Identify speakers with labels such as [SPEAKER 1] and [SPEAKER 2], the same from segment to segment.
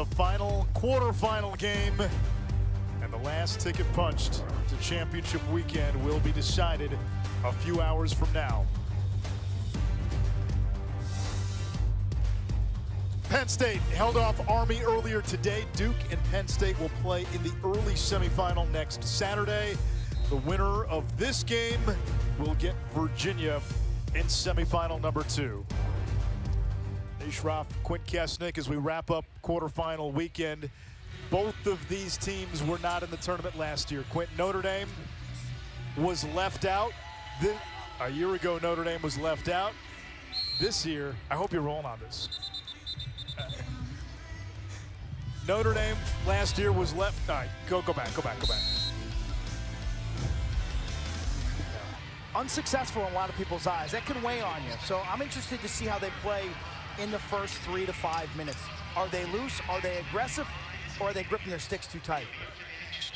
[SPEAKER 1] the final quarterfinal game, and the last ticket punched to championship weekend will be decided a few hours from now. Penn State held off Army earlier today. Duke and Penn State will play in the early semifinal next Saturday. The winner of this game will get Virginia in semifinal number 2. Shroff, Quint Kesnick, as we wrap up quarterfinal weekend. Both of these teams were not in the tournament last year. Quint, Notre Dame was left out. A year ago, Notre Dame was left out. This year, I hope you're rolling on this. Notre Dame last year was left. All right, go back.
[SPEAKER 2] Unsuccessful in a lot of people's eyes. That can weigh on you. So I'm interested to see how they play in the first 3 to 5 minutes. Are they loose? Are they aggressive? Or are they gripping their sticks too tight?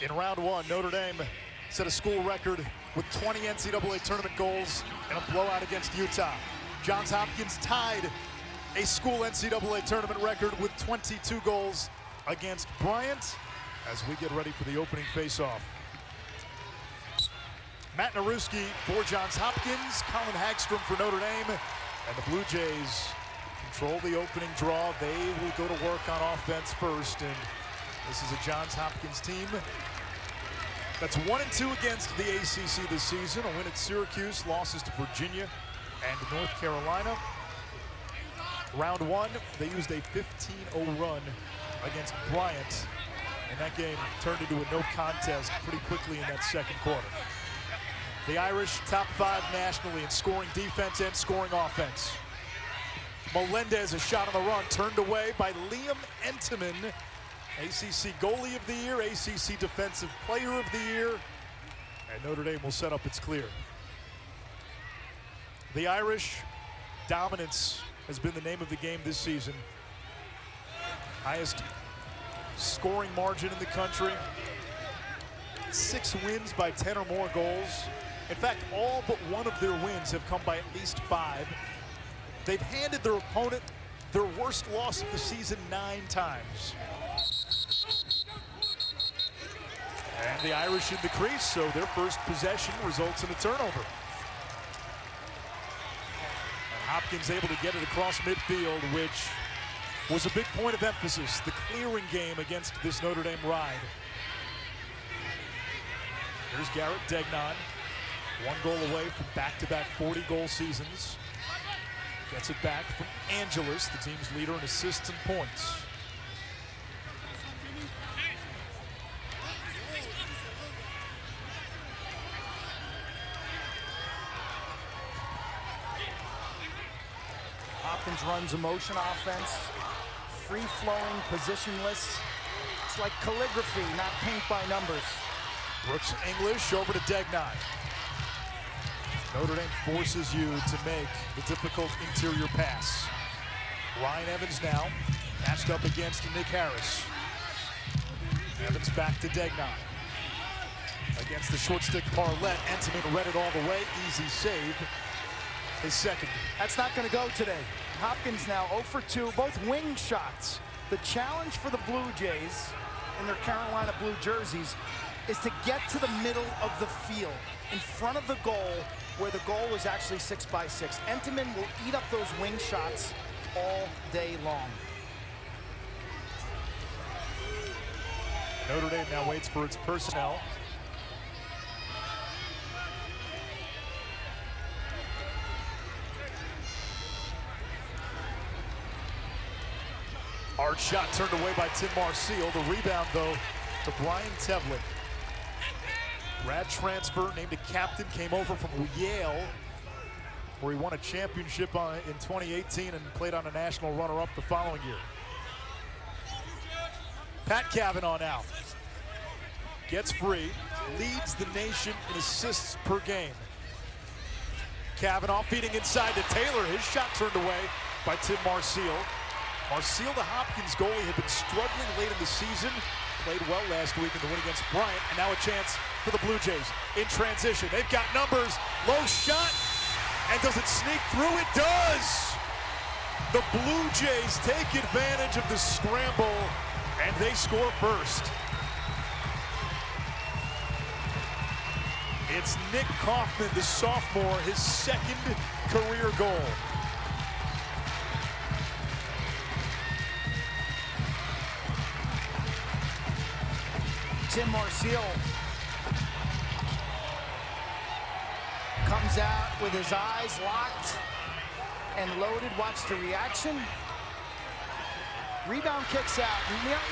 [SPEAKER 1] In round 1, Notre Dame set a school record with 20 NCAA tournament goals and a blowout against Utah. Johns Hopkins tied a school NCAA tournament record with 22 goals against Bryant as we get ready for the opening face-off. Matt Naruski for Johns Hopkins, Colin Hagstrom for Notre Dame, and the Blue Jays control the opening draw. They will go to work on offense first, and this is a Johns Hopkins team that's 1-2 against the ACC this season. A win at Syracuse, losses to Virginia and North Carolina. Round 1, they used a 15-0 run against Bryant, and that game turned into a no contest pretty quickly in that second quarter. The Irish top 5 nationally in scoring defense and scoring offense. Melendez, a shot on the run, turned away by Liam Entenmann, ACC Goalie of the Year, ACC Defensive Player of the Year, and Notre Dame will set up its clear. The Irish, dominance has been the name of the game this season. Highest scoring margin in the country. 6 wins by 10 or more goals. In fact, all but one of their wins have come by at least 5. They've handed their opponent their worst loss of the season 9 times. And the Irish in the crease, so their first possession results in a turnover. And Hopkins able to get it across midfield, which was a big point of emphasis, the clearing game against this Notre Dame ride. Here's Garrett Degnan, 1 goal away from back-to-back 40-goal seasons. Gets it back from Angeles, the team's leader in assists and points.
[SPEAKER 2] Hopkins runs a motion offense, free-flowing, positionless. It's like calligraphy, not paint by numbers.
[SPEAKER 1] Brooks English over to Degnan. Notre Dame forces you to make the difficult interior pass. Ryan Evans now matched up against Nick Harris. Evans back to Degnan. Against the short stick Parlett, Entenmann read it all the way. Easy save. His second.
[SPEAKER 2] That's not going to go today. Hopkins now 0 for 2, both wing shots. The challenge for the Blue Jays in their Carolina blue jerseys is to get to the middle of the field, in front of the goal, where the goal was actually 6x6. Entenmann will eat up those wing shots all day long.
[SPEAKER 1] Notre Dame now waits for its personnel. Hard shot turned away by Tim Marseille. The rebound, though, to Brian Tevlin. Grad transfer, named a captain, came over from Yale, where he won a championship in 2018 and played on a national runner-up the following year. Pat Cavanaugh now gets free, leads the nation in assists per game. Cavanaugh feeding inside to Taylor. His shot turned away by Tim Marseille. Marseille, the Hopkins goalie, had been struggling late in the season. Played well last week in the win against Bryant, and now a chance for the Blue Jays in transition. They've got numbers. Low shot, and does it sneak through? It does! The Blue Jays take advantage of the scramble And they score first. It's Nick Kaufman, the sophomore, his second career goal.
[SPEAKER 2] Tim Marcial comes out with his eyes locked and loaded. Watch the reaction. Rebound kicks out.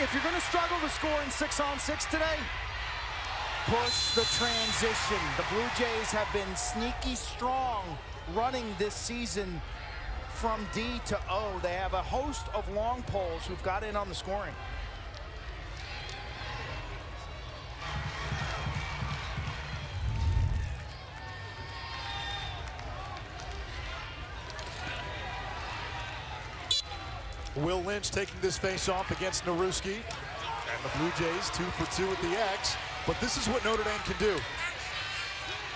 [SPEAKER 2] If you're going to struggle to score in 6-on-6 today, push the transition. The Blue Jays have been sneaky strong running this season from D to O. They have a host of long poles who've got in on the scoring.
[SPEAKER 1] Will Lynch taking this face-off against Naruski. And the Blue Jays 2 for 2 at the X. But this is what Notre Dame can do.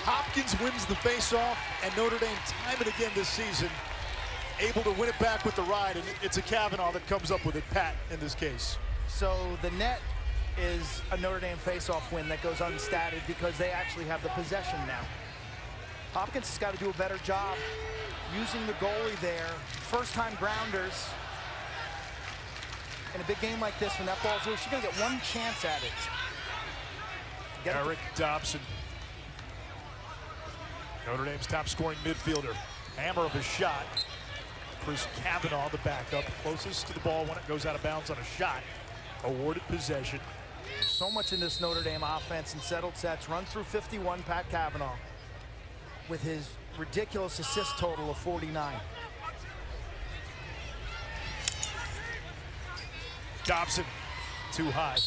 [SPEAKER 1] Hopkins wins the face-off, and Notre Dame, time and again this season, able to win it back with the ride, and it's a Kavanaugh that comes up with it, Pat, in this case.
[SPEAKER 2] So the net is a Notre Dame face-off win that goes unstatted because they actually have the possession now. Hopkins has got to do a better job using the goalie there. First-time grounders. In a big game like this, when that ball's loose, you're going to get one chance at it.
[SPEAKER 1] Eric Dobson, Notre Dame's top-scoring midfielder. Hammer of a shot. Chris Kavanaugh, the backup, closest to the ball when it goes out of bounds on a shot. Awarded possession.
[SPEAKER 2] So much in this Notre Dame offense in settled sets. Runs through 51, Pat Kavanaugh, with his ridiculous assist total of 49.
[SPEAKER 1] Dobson, too high.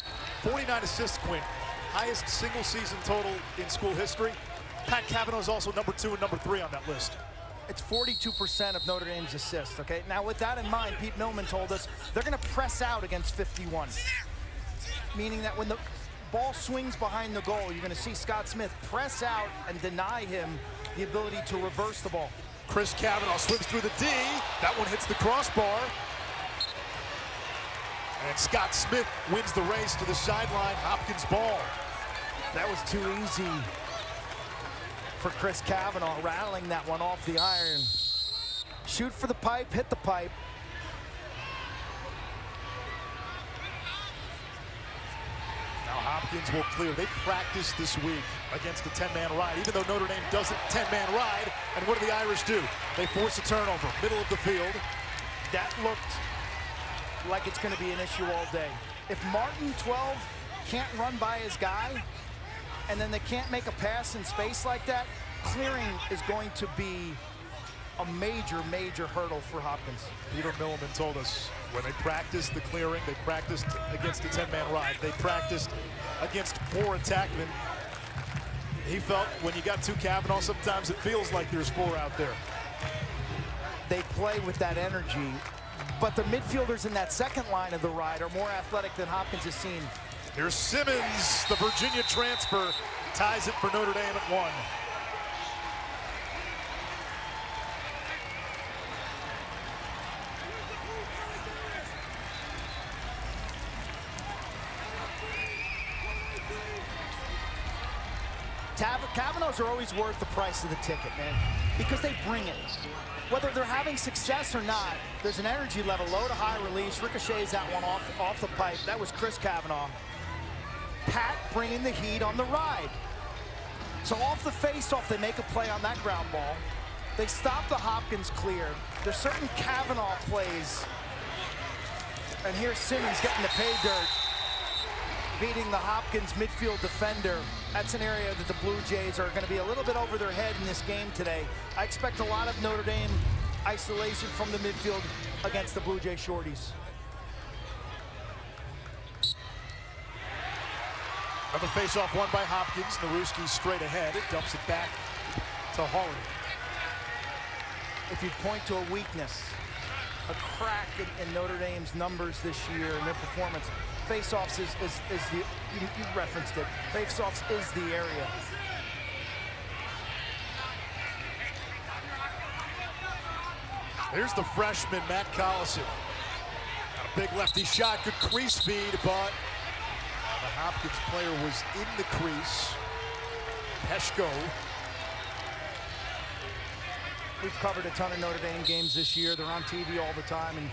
[SPEAKER 1] 49 assists, Quinn. Highest single season total in school history. Pat Kavanaugh is also number 2 and number 3 on that list.
[SPEAKER 2] It's 42% of Notre Dame's assists, okay? Now, with that in mind, Pete Millman told us they're going to press out against 51. Meaning that when the ball swings behind the goal, you're going to see Scott Smith press out and deny him the ability to reverse the ball.
[SPEAKER 1] Chris Kavanaugh swims through the D. That one hits the crossbar. And Scott Smith wins the race to the sideline. Hopkins ball.
[SPEAKER 2] That was too easy for Chris Kavanaugh, rattling that one off the iron. Shoot for the pipe, hit the pipe.
[SPEAKER 1] Now Hopkins will clear. They practiced this week against a 10-man ride, even though Notre Dame doesn't 10-man ride. And what do the Irish do? They force a turnover, middle of the field.
[SPEAKER 2] That looked like it's going to be an issue all day. If Martin 12 can't run by his guy, and then they can't make a pass in space like that, clearing is going to be a major, major hurdle for Hopkins.
[SPEAKER 1] Peter Milliman told us when they practiced the clearing, they practiced against a 10-man ride, they practiced against 4 attackmen. He felt when you got 2 Kavanaugh, sometimes it feels like there's 4 out there.
[SPEAKER 2] They play with that energy, but the midfielders in that second line of the ride are more athletic than Hopkins has seen.
[SPEAKER 1] Here's Simmons, the Virginia transfer, ties it for Notre Dame at 1.
[SPEAKER 2] Kavanaughs are always worth the price of the ticket, man, because they bring it. Whether they're having success or not, there's an energy level, low to high release. Ricochets that one off the pipe. That was Chris Kavanaugh. Pat bringing the heat on the ride. So off the face-off, they make a play on that ground ball. They stop the Hopkins clear. There's certain Kavanaugh plays. And here's Simmons getting the pay dirt, beating the Hopkins midfield defender. That's an area that the Blue Jays are going to be a little bit over their head in this game today. I expect a lot of Notre Dame isolation from the midfield against the Blue Jay shorties.
[SPEAKER 1] Another face-off won by Hopkins. Naruski straight ahead. It dumps it back to Hawley.
[SPEAKER 2] If you point to a weakness, a crack in Notre Dame's numbers this year and their performance, face-offs is the, you referenced it, face-offs is the area.
[SPEAKER 1] Here's the freshman, Matt Collison. Got Big lefty shot, good crease speed, but the Hopkins player was in the crease. Peshko.
[SPEAKER 2] We've covered a ton of Notre Dame games this year. They're on TV all the time, and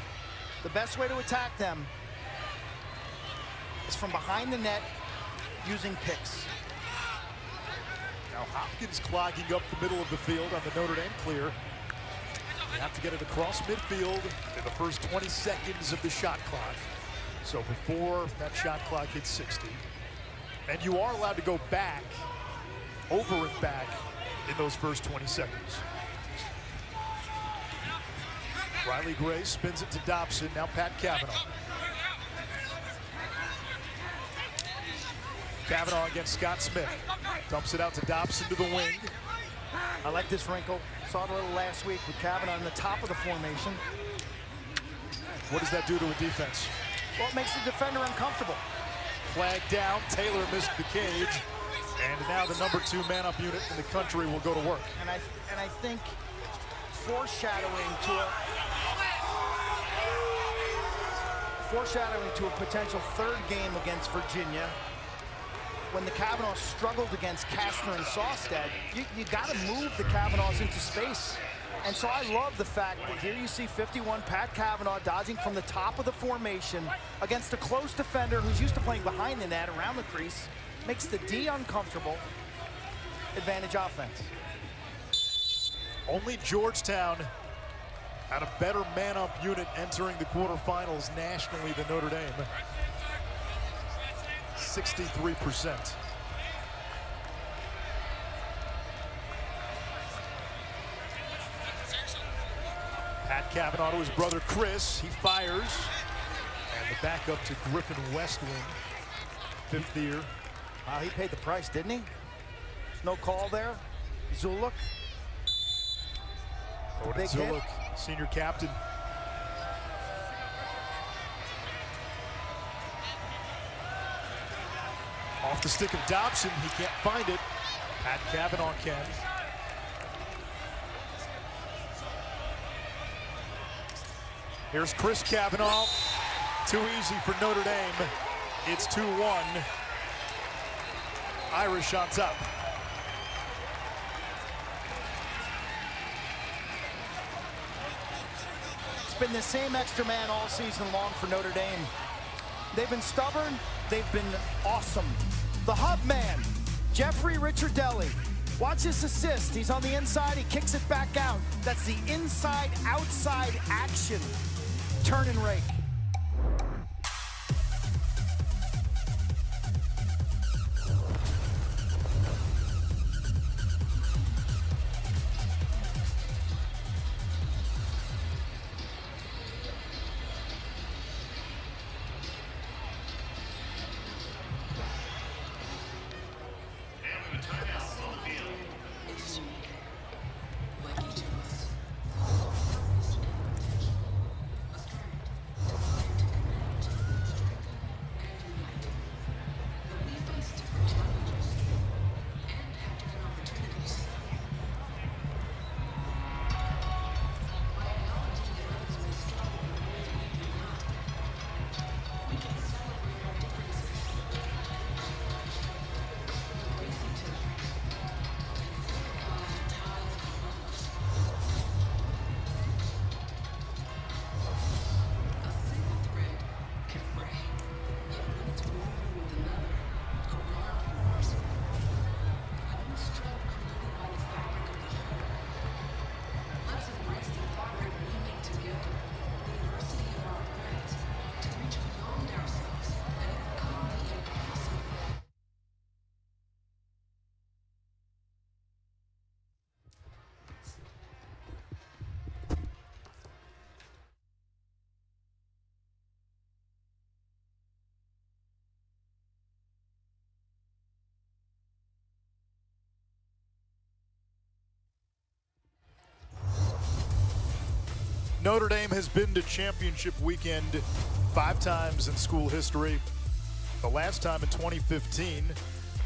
[SPEAKER 2] the best way to attack them is from behind the net using picks.
[SPEAKER 1] Now Hopkins clogging up the middle of the field on the Notre Dame clear. You have to get it across midfield in the first 20 seconds of the shot clock. So before that shot clock hits 60. And you are allowed to go back, over and back, in those first 20 seconds. Riley Gray spins it to Dobson, now Pat Cavanaugh. Cavanaugh against Scott Smith. Dumps it out to Dobson to the wing.
[SPEAKER 2] I like this wrinkle. Saw it a little last week with Cavanaugh on the top of the formation.
[SPEAKER 1] What does that do to a defense?
[SPEAKER 2] Well, it makes the defender uncomfortable.
[SPEAKER 1] Flag down, Taylor missed the cage. And now the number 2 man-up unit in the country will go to work.
[SPEAKER 2] And I think foreshadowing to a potential third game against Virginia, when the Cavanaughs struggled against Kastner and Sawstead, you got to move the Cavanaughs into space. And so I love the fact that here you see 51 Pat Cavanaugh dodging from the top of the formation against a close defender who's used to playing behind the net around the crease. Makes the D uncomfortable. Advantage offense.
[SPEAKER 1] Only Georgetown had a better man-up unit entering the quarterfinals nationally than Notre Dame. 63%. Pat Cavanaugh to his brother Chris. He fires. And the backup to Griffin Westwing. 5th year.
[SPEAKER 2] Wow, he paid the price, didn't he? No call there. Zulik.
[SPEAKER 1] Big Zulik, senior captain. Off the stick of Dobson, he can't find it. Pat Cavanaugh can. Here's Chris Cavanaugh. Too easy for Notre Dame. It's 2-1. Irish on top.
[SPEAKER 2] It's been the same extra man all season long for Notre Dame. They've been stubborn. They've been awesome. The hub man, Jeffrey Ricciardelli. Watch this assist. He's on the inside. He kicks it back out. That's the inside-outside action. Turn and rake.
[SPEAKER 1] Notre Dame has been to championship weekend 5 times in school history. The last time in 2015. In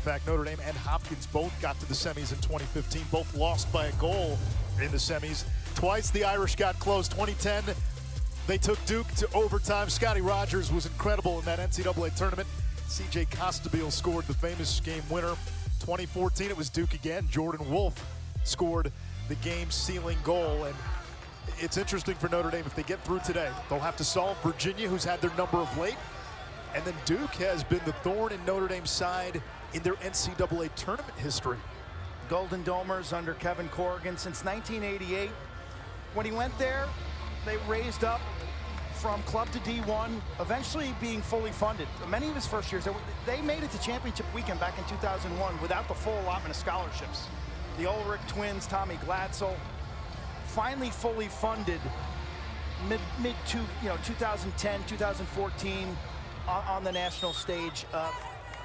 [SPEAKER 1] fact, Notre Dame and Hopkins both got to the semis in 2015. Both lost by a goal in the semis. Twice the Irish got close. 2010, They took Duke to overtime. Scotty Rogers was incredible in that NCAA tournament. C.J. Costabile scored the famous game winner. 2014, it was Duke again. Jordan Wolfe scored the game-sealing goal. And it's interesting for Notre Dame, if they get through today, they'll have to solve Virginia, who's had their number of late. And then Duke has been the thorn in Notre Dame's side in their NCAA tournament history.
[SPEAKER 2] Golden Domers under Kevin Corrigan since 1988. When he went there, they raised up from club to D1, eventually being fully funded. Many of his first years, they made it to championship weekend back in 2001 without the full allotment of scholarships. The Ulrich twins, Tommy Glatzel, finally fully funded mid 2010, 2014 on the national stage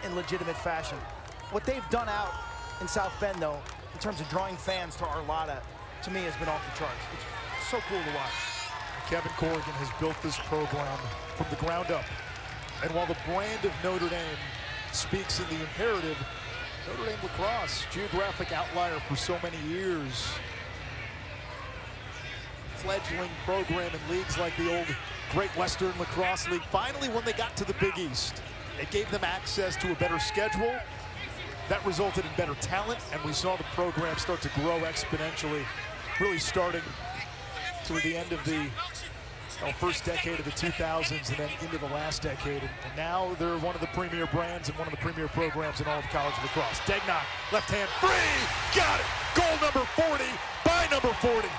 [SPEAKER 2] in legitimate fashion. What they've done out in South Bend, though, in terms of drawing fans to Arlotta, to me has been off the charts. It's so cool to watch.
[SPEAKER 1] Kevin Corrigan has built this program from the ground up. And while the brand of Notre Dame speaks in the imperative, Notre Dame lacrosse, geographic outlier for so many years. Fledgling program in leagues like the old Great Western Lacrosse League. Finally, when they got to the Big East, it gave them access to a better schedule. That resulted in better talent, and we saw the program start to grow exponentially, really starting toward the end of the first decade of the 2000s and then into the last decade. And now they're one of the premier brands and one of the premier programs in all of college lacrosse. Degnan, left hand, free, got it! Goal number 40 by number 40.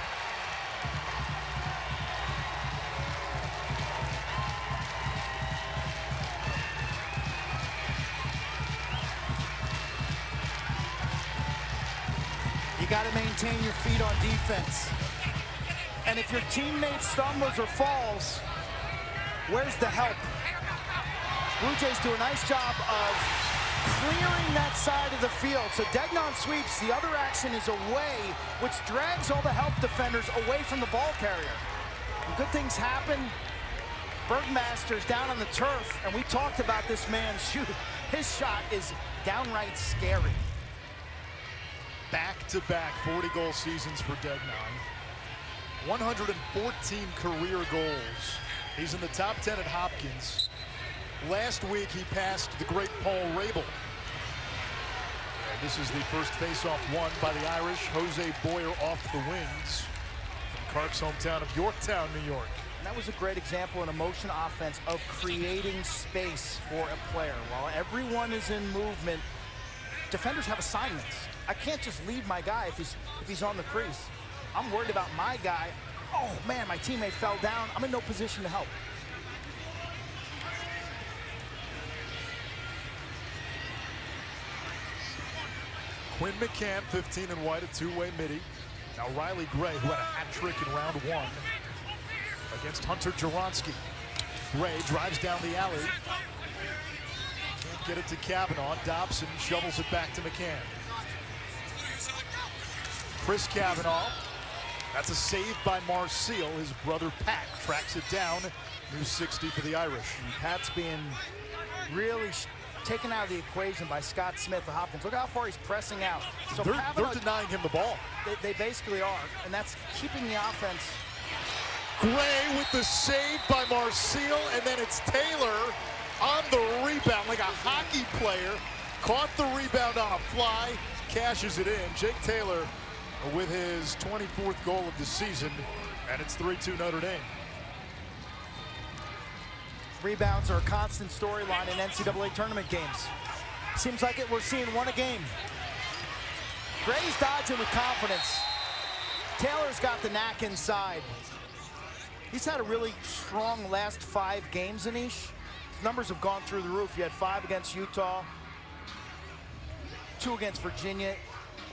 [SPEAKER 2] You got to maintain your feet on defense. And if your teammate stumbles or falls, where's the help? Blue Jays do a nice job of clearing that side of the field. So Degnan sweeps, the other action is away, which drags all the help defenders away from the ball carrier. And good things happen. Bergmaster's down on the turf, and we talked about this man's shoot. His shot is downright scary.
[SPEAKER 1] Back-to-back 40-goal seasons for Degnan. 114 career goals. He's in the top 10 at Hopkins. Last week he passed the great Paul Rabel. And this is the first face-off won by the Irish. Jose Boyer off the wings from Clark's hometown of Yorktown, New York.
[SPEAKER 2] And that was a great example in a motion offense of creating space for a player. While everyone is in movement, defenders have assignments. I can't just leave my guy if he's on the crease. I'm worried about my guy. Oh man, my teammate fell down. I'm in no position to help.
[SPEAKER 1] Quinn McCann, 15 and white, a two-way midi. Now Riley Gray, who had a hat trick in round one against Hunter Jaronski. Gray drives down the alley. Can't get it to Kavanaugh. Dobson shovels it back to McCann. Chris Kavanaugh. That's a save by Marseille. His brother Pat tracks it down. New 60 for the Irish.
[SPEAKER 2] And Pat's being really taken out of the equation by Scott Smith of Hopkins. Look how far he's pressing out.
[SPEAKER 1] So they're denying him the ball.
[SPEAKER 2] They basically are, and that's keeping the offense.
[SPEAKER 1] Gray with the save by Marseille, and then it's Taylor on the rebound like a hockey player. Caught the rebound on a fly, cashes it in. Jake Taylor with his 24th goal of the season, and it's 3-2 Notre Dame.
[SPEAKER 2] Rebounds are a constant storyline in NCAA tournament games. Seems like we're seeing one a game. Gray's dodging with confidence. Taylor's got the knack inside. He's had a really strong last 5 games in His numbers have gone through the roof. You had 5 against Utah, 2 against Virginia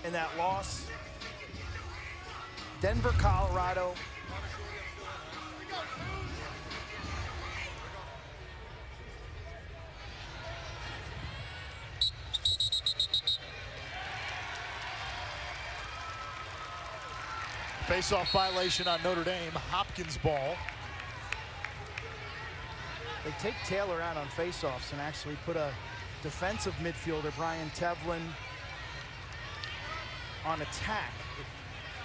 [SPEAKER 2] in that loss. Denver, Colorado.
[SPEAKER 1] Face-off violation on Notre Dame. Hopkins ball.
[SPEAKER 2] They take Taylor out on face-offs and actually put a defensive midfielder, Brian Tevlin, on attack.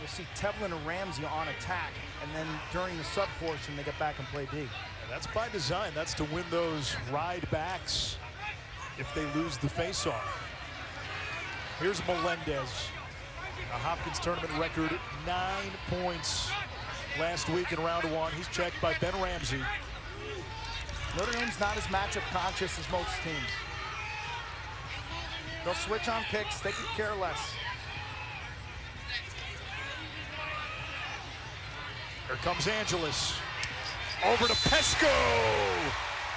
[SPEAKER 2] We'll see Tevlin and Ramsey on attack, and then during the sub portion, they get back and play D.
[SPEAKER 1] And that's by design. That's to win those ride backs if they lose the faceoff. Here's Melendez. A Hopkins tournament record, 9 points last week in round 1. He's checked by Ben Ramsey.
[SPEAKER 2] Notre Dame's not as matchup conscious as most teams. They'll switch on picks, they could care less.
[SPEAKER 1] Here comes Angeles. Over to Pesco.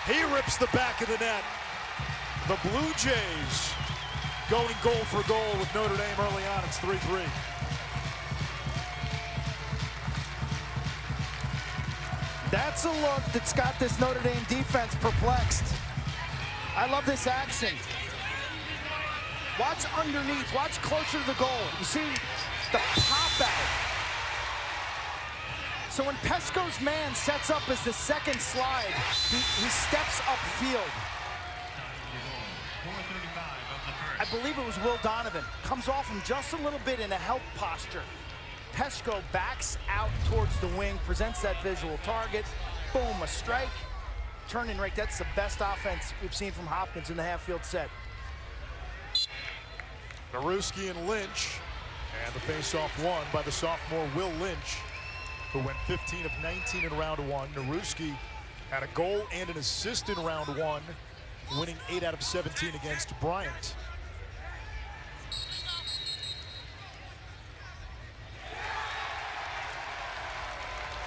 [SPEAKER 1] He rips the back of the net. The Blue Jays going goal for goal with Notre Dame early on. It's 3-3.
[SPEAKER 2] That's a look that's got this Notre Dame defense perplexed. I love this action. Watch underneath, watch closer to the goal. You see the pop out. So when Pesco's man sets up as the second slide, he steps upfield. I believe it was Will Donovan. Comes off him just a little bit in a help posture. Pesco backs out towards the wing, presents that visual target. Boom, a strike. Turning right, that's the best offense we've seen from Hopkins in the half-field set.
[SPEAKER 1] Naruski and Lynch, and the face-off won by the sophomore Will Lynch, who went 15 of 19 in round 1. Naruski had a goal and an assist in round 1, winning 8 out of 17 against Bryant.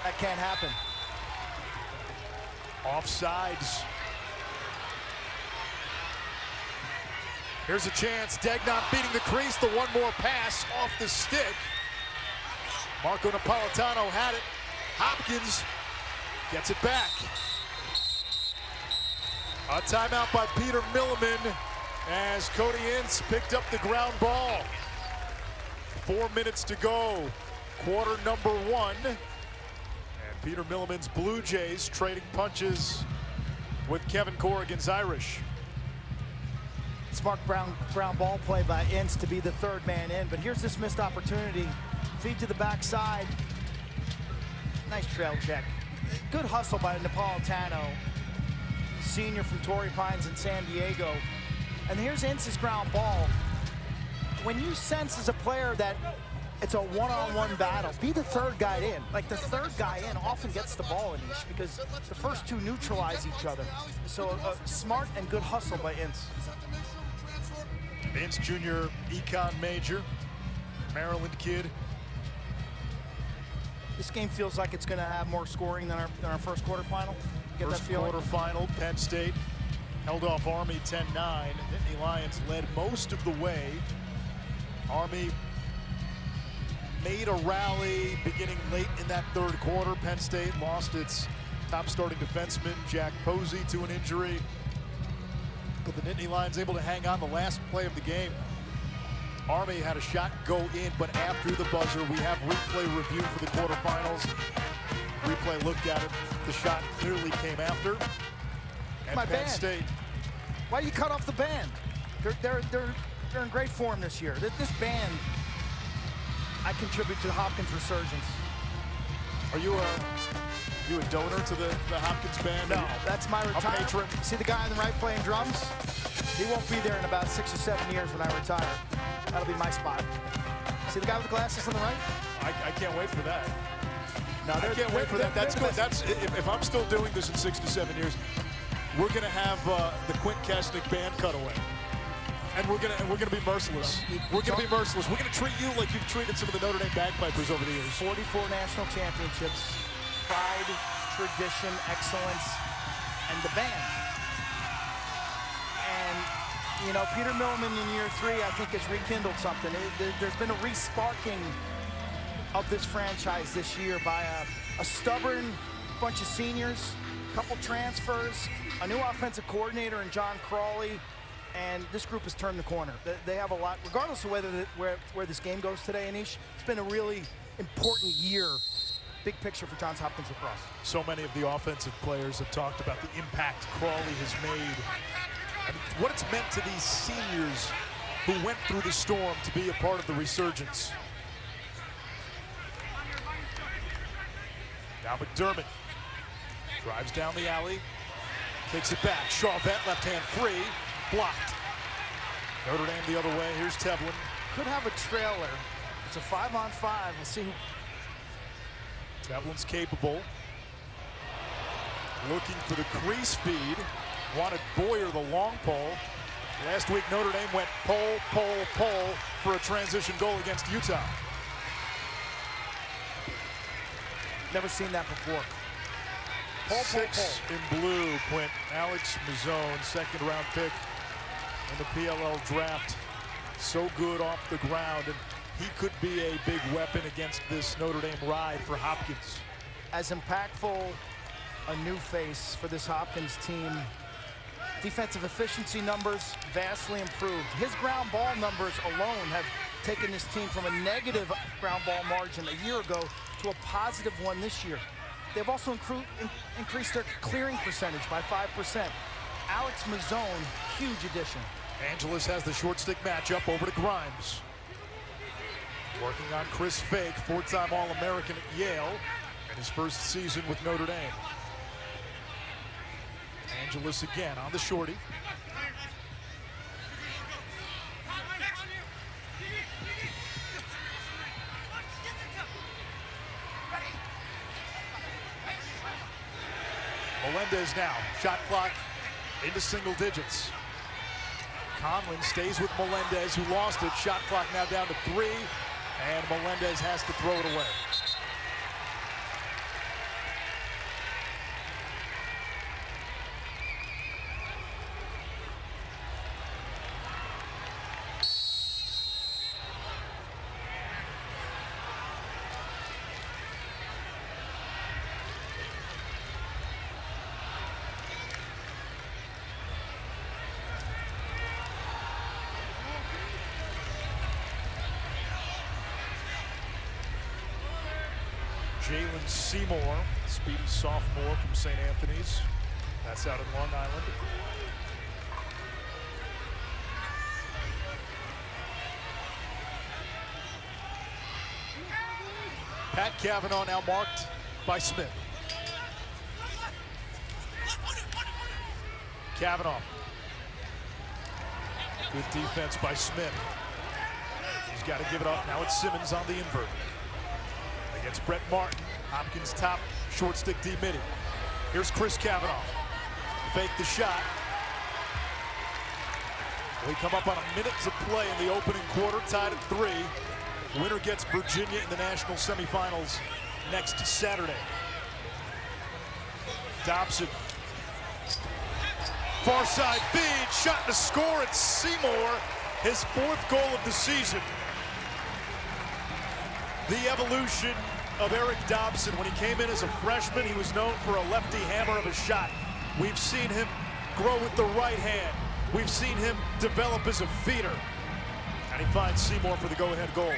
[SPEAKER 2] That can't happen.
[SPEAKER 1] Offsides. Here's a chance. Degnan beating the crease. The one more pass off the stick. Marco Napolitano had it. Hopkins gets it back. A timeout by Peter Milliman as Cody Ince picked up the ground ball. 4 minutes to go. Quarter number 1. And Peter Milliman's Blue Jays trading punches with Kevin Corrigan's Irish.
[SPEAKER 2] Smart ground ball play by Ince to be the third man in, but here's this missed opportunity. Feed to the backside. Nice trail check. Good hustle by Napolitano, senior from Torrey Pines in San Diego. And here's Ince's ground ball. When you sense as a player that it's a one-on-one battle, be the third guy in. Like the third guy in often gets the ball in each because the first two neutralize each other. So a smart and good hustle by Ince.
[SPEAKER 1] Ince Jr., econ major, Maryland kid.
[SPEAKER 2] This game feels like it's going to have more scoring than our first quarterfinal. Get
[SPEAKER 1] First
[SPEAKER 2] that feeling?
[SPEAKER 1] quarterfinal, Penn State held off Army 10-9. Nittany Lions led most of the way. Army made a rally beginning late in that third quarter. Penn State lost its top starting defenseman, Jack Posey, to an injury. But the Nittany Lions able to hang on the last play of the game. Army had a shot go in, but after the buzzer, we have replay review for the quarterfinals. Replay looked at it. The shot clearly came after. And
[SPEAKER 2] My
[SPEAKER 1] Penn
[SPEAKER 2] band.
[SPEAKER 1] State.
[SPEAKER 2] Why do you cut off the band? They're in great form this year. This band, I contribute to the Hopkins resurgence.
[SPEAKER 1] Are you a donor to the Hopkins band?
[SPEAKER 2] No, that's my retirement.
[SPEAKER 1] patron?
[SPEAKER 2] See the guy on the right playing drums? He won't be there in about 6 or 7 years when I retire. That'll be my spot. See the guy with the glasses on the right?
[SPEAKER 1] I can't wait for that.
[SPEAKER 2] No,
[SPEAKER 1] I can't wait for that. That's good. That's if I'm still doing this in 6 to 7 years, we're gonna have the Quint Kesnick band cutaway, and we're gonna be merciless. We're gonna be merciless. We're gonna treat you like you've treated some of the Notre Dame bagpipers over the years.
[SPEAKER 2] 44 national championships, pride, tradition, excellence, and the band. And you know, Peter Milliman in year 3, I think, has rekindled something. There's been a re-sparking of this franchise this year by a stubborn bunch of seniors, a couple transfers, a new offensive coordinator in John Crawley, and this group has turned the corner. They have a lot, regardless of where this game goes today, Anish. It's been a really important year, big picture for Johns Hopkins lacrosse.
[SPEAKER 1] So many of the offensive players have talked about the impact Crawley has made, and what it's meant to these seniors who went through the storm to be a part of the resurgence. Now McDermott drives down the alley, takes it back. Charvet, left hand free, blocked. Notre Dame the other way. Here's Tevlin.
[SPEAKER 2] Could have a trailer. It's a 5-on-5. We'll see who.
[SPEAKER 1] Tevlin's capable. Looking for the crease feed. Wanted Boyer the long pole. Last week Notre Dame went pole, pole, pole for a transition goal against Utah.
[SPEAKER 2] Never seen that before. Pole,
[SPEAKER 1] Six
[SPEAKER 2] pole,
[SPEAKER 1] in blue, Quint. Alex Mazzone, second-round pick in the PLL draft. So good off the ground, and he could be a big weapon against this Notre Dame ride for Hopkins.
[SPEAKER 2] As impactful a new face for this Hopkins team. Defensive efficiency numbers vastly improved. His ground ball numbers alone have taken this team from a negative ground ball margin a year ago to a positive one this year. They've also increased their clearing percentage by 5%. Alex Mazzone, huge addition.
[SPEAKER 1] Angeles has the short stick matchup over to Grimes. Working on Chris Fake, four-time All-American at Yale, and his first season with Notre Dame. Angeles again on the shorty. Melendez now, shot clock into single digits. Conlon stays with Melendez, who lost it. Shot clock now down to 3, and Melendez has to throw it away. Jalen Seymour, speedy sophomore from St. Anthony's. That's out in Long Island. Pat Cavanaugh now marked by Smith. Cavanaugh. Good defense by Smith. He's got to give it up. Now it's Simmons on the invert. Against Brett Martin, Hopkins top, short stick D midi. Here's Chris Cavanaugh. Fake the shot. We come up on a minute to play in the opening quarter, tied at 3. Winner gets Virginia in the national semifinals next Saturday. Dobson. Far side feed, shot to score. It's Seymour, his 4th goal of the season. The evolution of Eric Dobson. When he came in as a freshman, he was known for a lefty hammer of a shot. We've seen him grow with the right hand. We've seen him develop as a feeder. And he finds Seymour for the go-ahead goal.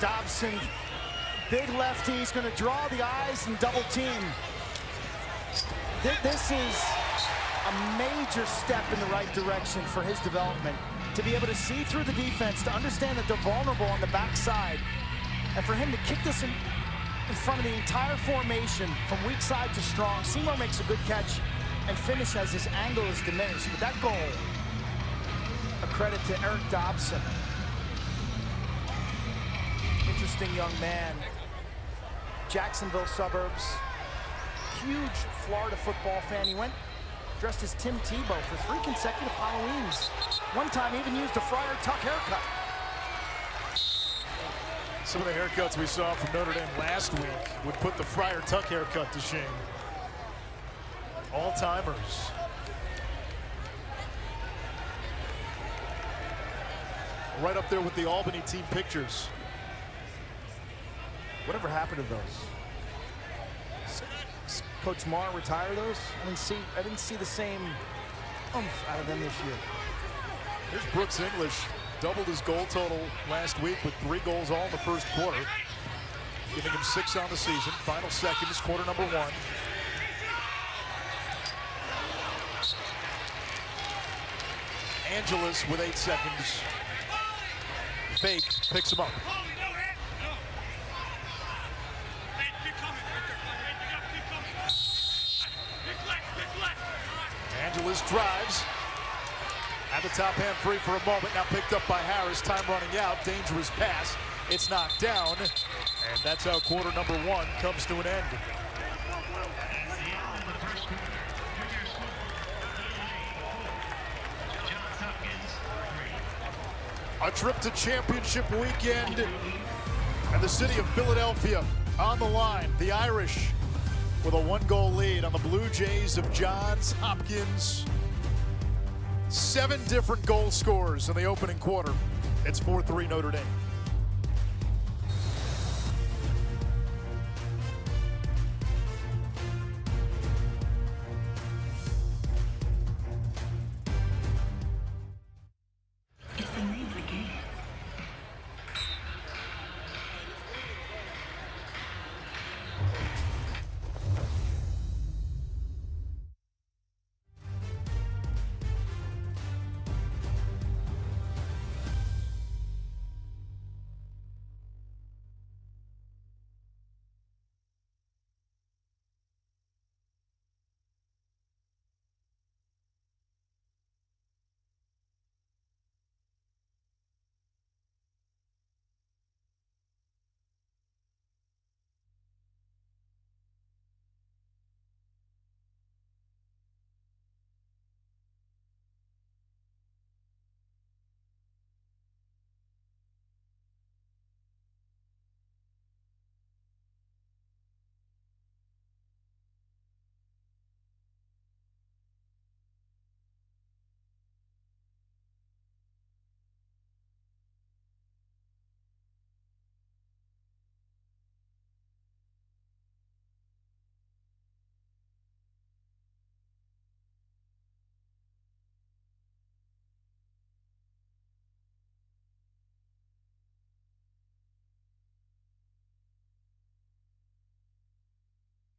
[SPEAKER 2] Dobson, big lefty, he's going to draw the eyes and double team. This is a major step in the right direction for his development. To be able to see through the defense, to understand that they're vulnerable on the backside, and for him to kick this in front of the entire formation from weak side to strong. Seymour makes a good catch and finish as his angle is diminished. But that goal, a credit to Eric Dobson. Interesting young man. Jacksonville suburbs. Huge Florida football fan. He went dressed as Tim Tebow for 3 consecutive Halloweens. One time even used a Friar Tuck haircut.
[SPEAKER 1] Some of the haircuts we saw from Notre Dame last week would put the Friar Tuck haircut to shame. All-timers. Right up there with the Albany team pictures.
[SPEAKER 2] Whatever happened to those? Coach Marr retire those? I didn't see the same oomph out of them this year.
[SPEAKER 1] Here's Brooks English. Doubled his goal total last week with 3 goals all in the first quarter, giving him 6 on the season. Final seconds, quarter number 1. Angeles with 8 seconds. Fake picks him up. Angeles, drives. At the top, hand free for a moment, now picked up by Harris. Time running out, dangerous pass. It's knocked down, and that's how quarter number one comes to an end. A trip to championship weekend, and the city of Philadelphia on the line. The Irish with a one-goal lead on the Blue Jays of Johns Hopkins. 7 different goal scorers in the opening quarter. It's 4-3 Notre Dame.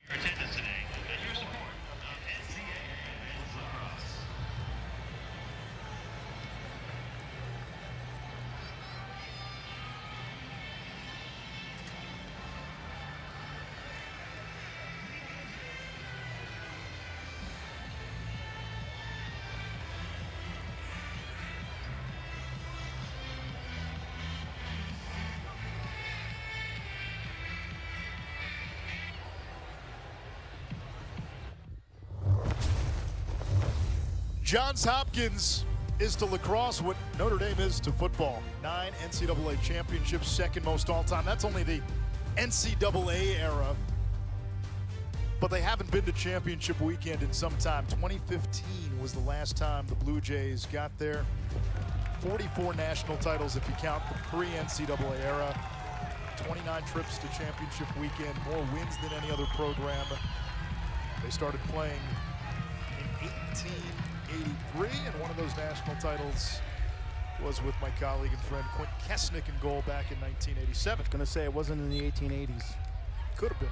[SPEAKER 3] Your attendance today and your support of NCAA Lacrosse.
[SPEAKER 1] Johns Hopkins is to lacrosse what Notre Dame is to football. 9 NCAA championships, second most all-time. That's only the NCAA era. But they haven't been to championship weekend in some time. 2015 was the last time the Blue Jays got there. 44 national titles if you count the pre-NCAA era. 29 trips to championship weekend, more wins than any other program. They started playing in 1883, and one of those national titles was with my colleague and friend Quint Kesnick in goal back in 1987.
[SPEAKER 2] Gonna say it wasn't in the 1880s.
[SPEAKER 1] Could have been.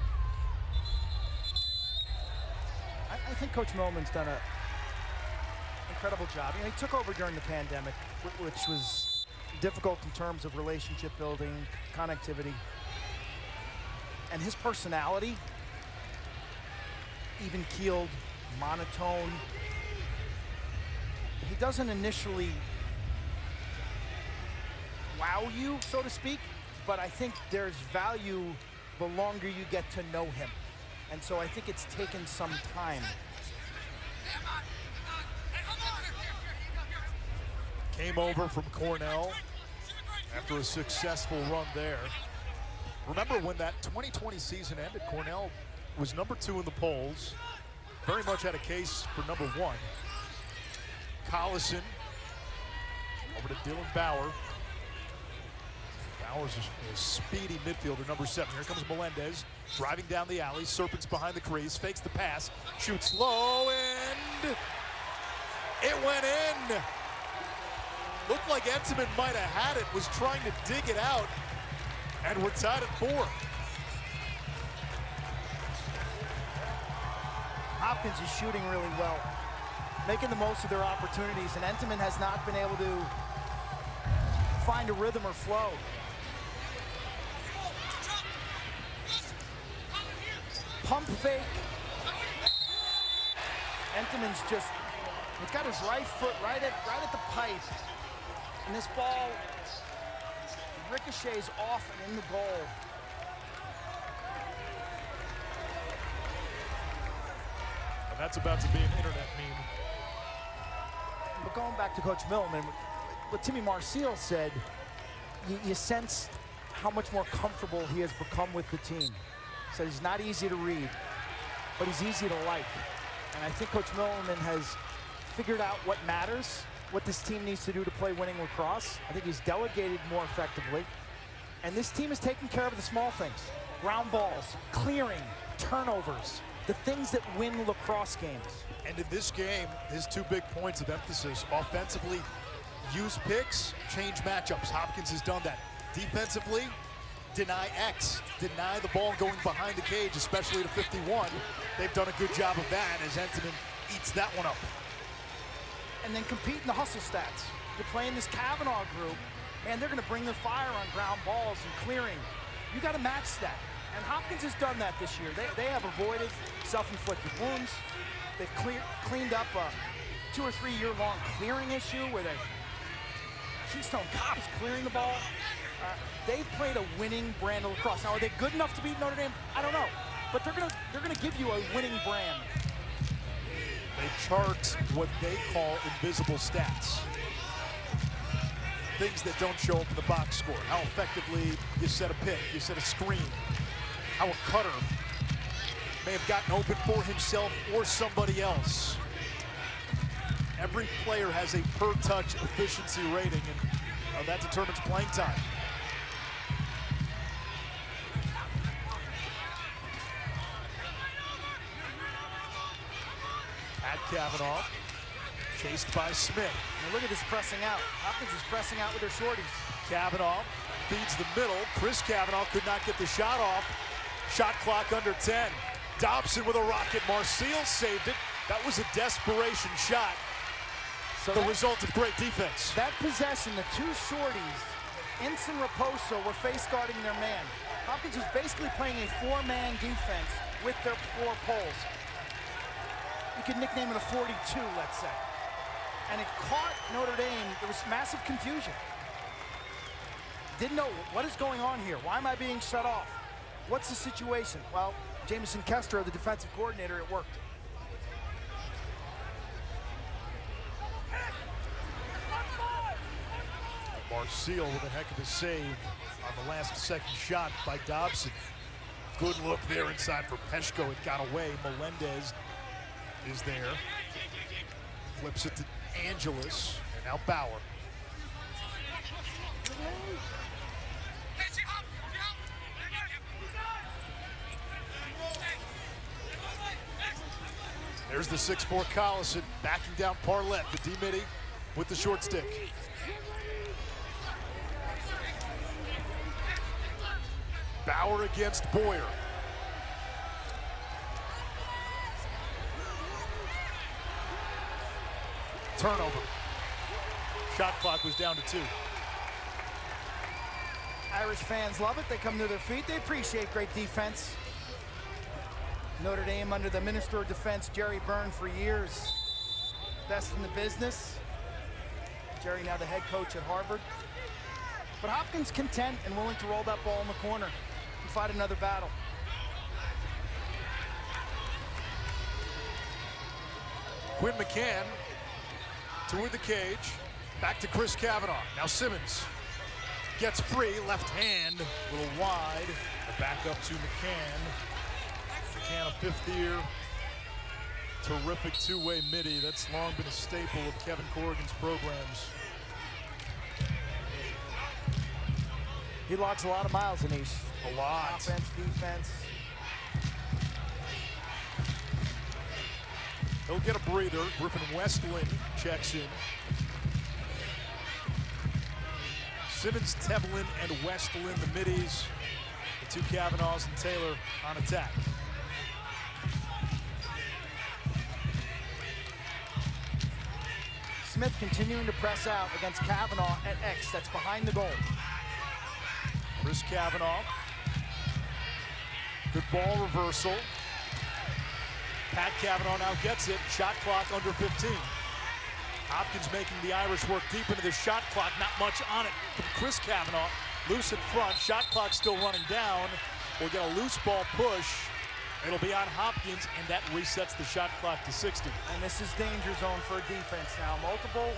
[SPEAKER 2] I think Coach Millman's done an incredible job. You know, he took over during the pandemic, which was difficult in terms of relationship building, connectivity. And his personality, even-keeled, monotone. He doesn't initially wow you, so to speak, but I think there's value the longer you get to know him. And so I think it's taken some time.
[SPEAKER 1] Came over from Cornell after a successful run there. Remember when that 2020 season ended, Cornell was #2 in the polls. Very much had a case for #1. Collison over to Dylan Bauer. Bauer's a speedy midfielder, #7. Here comes Melendez, driving down the alley. Serpents behind the crease, fakes the pass, shoots low, and it went in. Looked like Entenmann might have had it, was trying to dig it out, and we're tied at 4.
[SPEAKER 2] Hopkins is shooting really well, making the most of their opportunities, and Entenmann has not been able to find a rhythm or flow. Pump fake. Entenmann's just He's got his right foot right at the pipe. And this ball ricochets off and in the goal.
[SPEAKER 1] And that's about to be an internet meme.
[SPEAKER 2] But going back to Coach Millman, what Timmy Marcille said, you sense how much more comfortable he has become with the team. He said he's not easy to read, but he's easy to like. And I think Coach Millman has figured out what matters, what this team needs to do to play winning lacrosse. I think he's delegated more effectively. And this team is taking care of the small things. Ground balls, clearing, turnovers, the things that win lacrosse games.
[SPEAKER 1] And in this game, his 2 big points of emphasis: offensively, use picks, change matchups. Hopkins has done that. Defensively, deny X, deny the ball going behind the cage, especially to 51. They've done a good job of that as Entonen eats that one up.
[SPEAKER 2] And then compete in the hustle stats. You're playing this Kavanaugh group, man, they're gonna bring the fire on ground balls and clearing. You gotta match that. And Hopkins has done that this year. They have avoided self-inflicted wounds. They've cleaned up a 2 or 3 year long clearing issue where the Keystone Cops clearing the ball. They've played a winning brand of lacrosse. Now, are they good enough to beat Notre Dame? I don't know. But they're gonna give you a winning brand.
[SPEAKER 1] They chart what they call invisible stats. Things that don't show up in the box score. How effectively you set a pick, you set a screen. How a cutter may have gotten open for himself or somebody else. Every player has a per-touch efficiency rating, and that determines playing time. At Kavanaugh, chased by Smith.
[SPEAKER 2] And look at this pressing out. Hopkins is pressing out with their shorties.
[SPEAKER 1] Kavanaugh feeds the middle. Chris Kavanaugh could not get the shot off. Shot clock under 10. Dobson with a rocket. Marcille saved it. That was a desperation shot.
[SPEAKER 2] So
[SPEAKER 1] the result of great defense.
[SPEAKER 2] That possession, the 2 shorties, Ince and Raposo, were face guarding their man. Hopkins was basically playing a 4-man defense with their 4 poles. You could nickname it a 42, let's say. And it caught Notre Dame. There was massive confusion. Didn't know what is going on here. Why am I being shut off? What's the situation? Well, Jamison Kester, the defensive coordinator, it worked.
[SPEAKER 1] Marcille with a heck of a save on the last second shot by Dobson. Good look there inside for Peshko. It got away. Melendez is there. Flips it to Angeles, and now Bauer. There's the 6'4" Collison backing down Parlett, the D-midi with the short stick. Bauer against Boyer. Turnover. Shot clock was down to 2.
[SPEAKER 2] Irish fans love it. They come to their feet. They appreciate great defense. Notre Dame under the Minister of Defense, Jerry Byrne, for years. Best in the business. Jerry now the head coach at Harvard. But Hopkins content and willing to roll that ball in the corner and fight another battle.
[SPEAKER 1] Quinn McCann toward the cage. Back to Chris Kavanaugh. Now Simmons gets free, left hand, a little wide. Back up to McCann. McCann, a 5th year. Terrific 2-way midi. That's long been a staple of Kevin Corrigan's programs.
[SPEAKER 2] He locks a lot of miles in East.
[SPEAKER 1] A lot.
[SPEAKER 2] Offense, defense.
[SPEAKER 1] He'll get a breather. Griffin Westland checks in. Simmons, Tevlin, and Westland, the middies. The 2 Kavanaughs and Taylor on attack.
[SPEAKER 2] Smith continuing to press out against Kavanaugh at X. That's behind the goal.
[SPEAKER 1] Chris Kavanaugh. Good ball reversal. Pat Kavanaugh now gets it. Shot clock under 15. Hopkins making the Irish work deep into the shot clock. Not much on it from Chris Kavanaugh. Loose in front. Shot clock still running down. We'll get a loose ball push. It'll be on Hopkins, and that resets the shot clock to 60.
[SPEAKER 2] And this is danger zone for a defense now. Multiple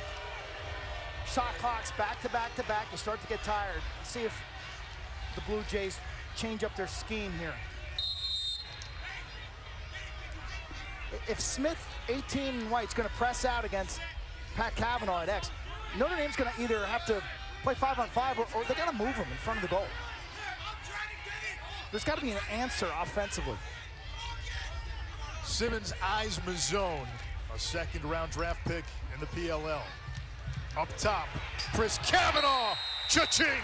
[SPEAKER 2] shot clocks back to back to back. You start to get tired. Let's see if the Blue Jays change up their scheme here. If Smith, 18 and white's going to press out against Pat Kavanaugh at X, Notre Dame's going to either have to play 5-on-5 or they got to move him in front of the goal. There's got to be an answer offensively.
[SPEAKER 1] Simmons eyes Mazzone, a second-round draft pick in the PLL. Up top, Chris Kavanaugh, cha-ching!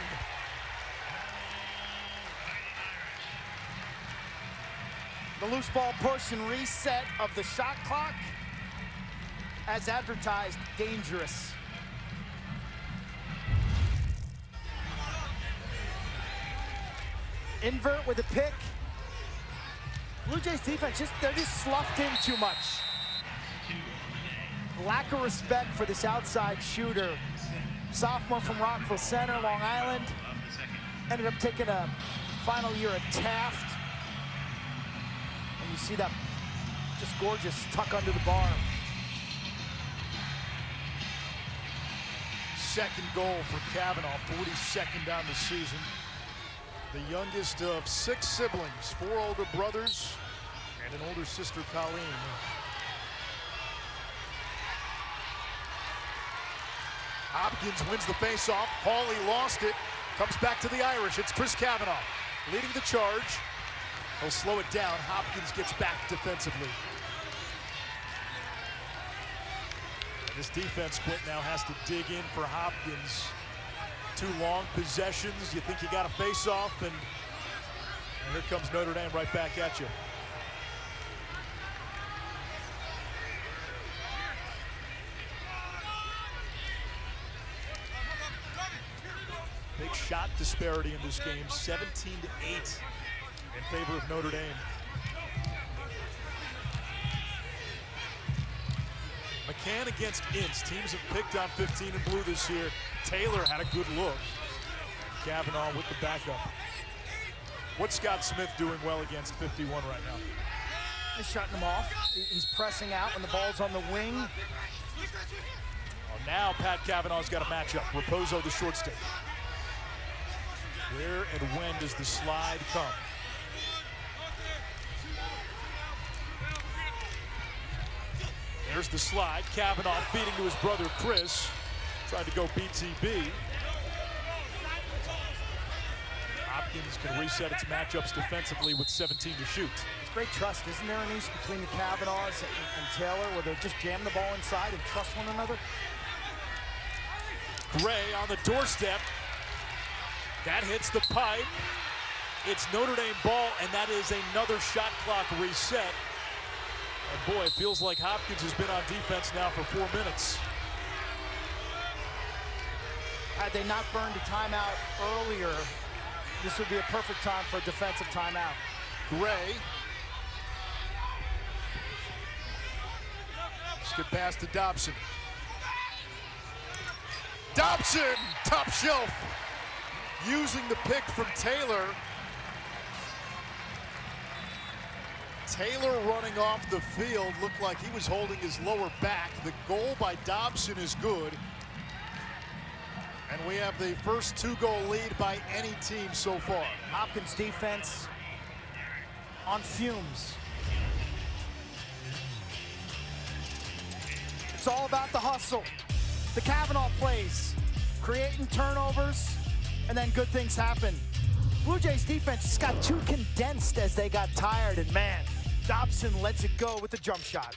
[SPEAKER 2] The loose ball push and reset of the shot clock, as advertised, dangerous. Invert with a pick. Blue Jays defense, they're just sloughed in too much. Lack of respect for this outside shooter. Sophomore from Rockville Center, Long Island. Ended up taking a final year at Taft. And you see that just gorgeous tuck under the bar.
[SPEAKER 1] Second goal for Kavanaugh, 42nd on the season. The youngest of 6 siblings, 4 older brothers and an older sister, Colleen. Hopkins wins the faceoff. Hawley lost it. Comes back to the Irish. It's Chris Kavanaugh leading the charge. He'll slow it down. Hopkins gets back defensively. And this defense, Quint, now has to dig in for Hopkins. 2 long possessions. You think you got a face-off, and here comes Notre Dame right back at you. Big shot disparity in this game, 17-8 in favor of Notre Dame. McCann against Ince. Teams have picked on 15 and blue this year. Taylor had a good look. Kavanaugh with the backup. What's Scott Smith doing well against 51 right now?
[SPEAKER 2] He's shutting them off. He's pressing out when the ball's on the wing.
[SPEAKER 1] Oh, now Pat Kavanaugh's got a matchup. Raposo, the short stick. Where and when does the slide come? There's the slide. Kavanaugh feeding to his brother Chris. Tried to go BTB. Hopkins can reset its matchups defensively with 17 to shoot.
[SPEAKER 2] It's great trust, isn't there, Anise, between the Kavanaughs and Taylor, where they just jam the ball inside and trust one another?
[SPEAKER 1] Gray on the doorstep. That hits the pipe. It's Notre Dame ball, and that is another shot clock reset. And boy, it feels like Hopkins has been on defense now for 4 minutes.
[SPEAKER 2] Had they not burned a timeout earlier, this would be a perfect time for a defensive timeout.
[SPEAKER 1] Gray. Skip pass to Dobson. Dobson, top shelf. Using the pick from Taylor. Taylor running off the field looked like he was holding his lower back. The goal by Dobson is good. And we have the first 2-goal lead by any team so far.
[SPEAKER 2] Hopkins defense on fumes. It's all about the hustle. The Kavanaugh plays, creating turnovers, and then good things happen. Blue Jays defense just got too condensed as they got tired, and man, Dobson lets it go with the jump shot.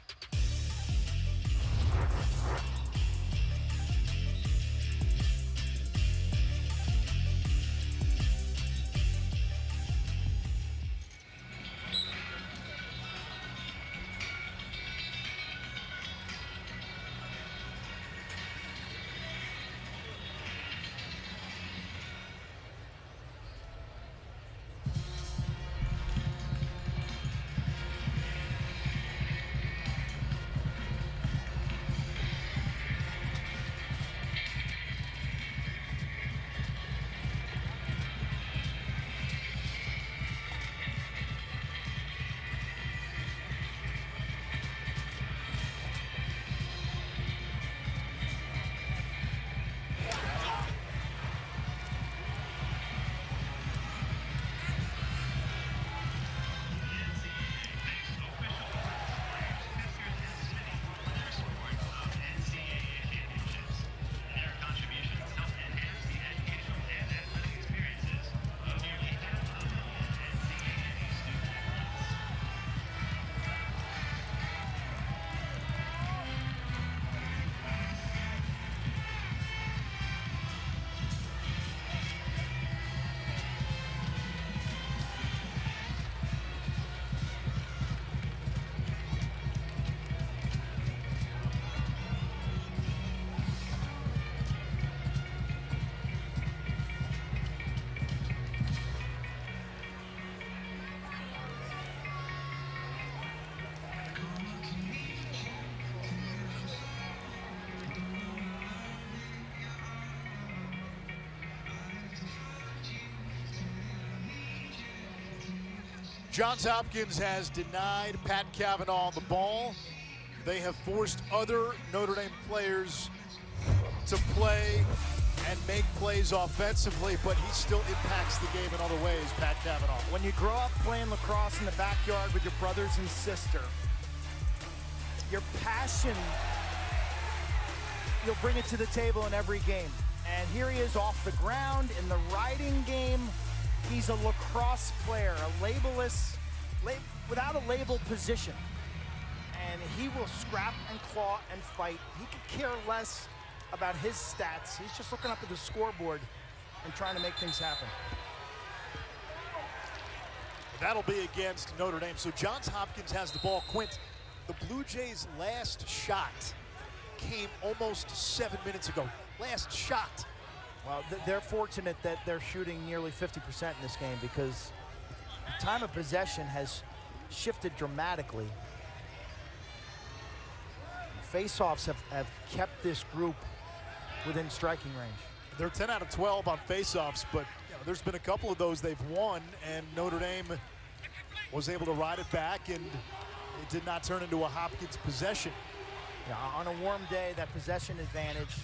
[SPEAKER 1] Johns Hopkins has denied Pat Cavanaugh the ball. They have forced other Notre Dame players to play and make plays offensively, but he still impacts the game in other ways, Pat Cavanaugh.
[SPEAKER 2] When you grow up playing lacrosse in the backyard with your brothers and sister, your passion, you'll bring it to the table in every game. And here he is off the ground in the riding game. He's a lacrosse player, a labelless, without a label position. And he will scrap and claw and fight. He could care less about his stats. He's just looking up at the scoreboard and trying to make things happen.
[SPEAKER 1] That'll be against Notre Dame. So Johns Hopkins has the ball. Quint, the Blue Jays' last shot came almost 7 minutes ago. Last shot.
[SPEAKER 2] Well, they're fortunate that they're shooting nearly 50% in this game because time of possession has shifted dramatically. Face-offs have kept this group within striking range.
[SPEAKER 1] They're 10 out of 12 on face-offs, but there's been a couple of those they've won, and Notre Dame was able to ride it back, and it did not turn into a Hopkins possession.
[SPEAKER 2] Yeah, on a warm day, that possession advantage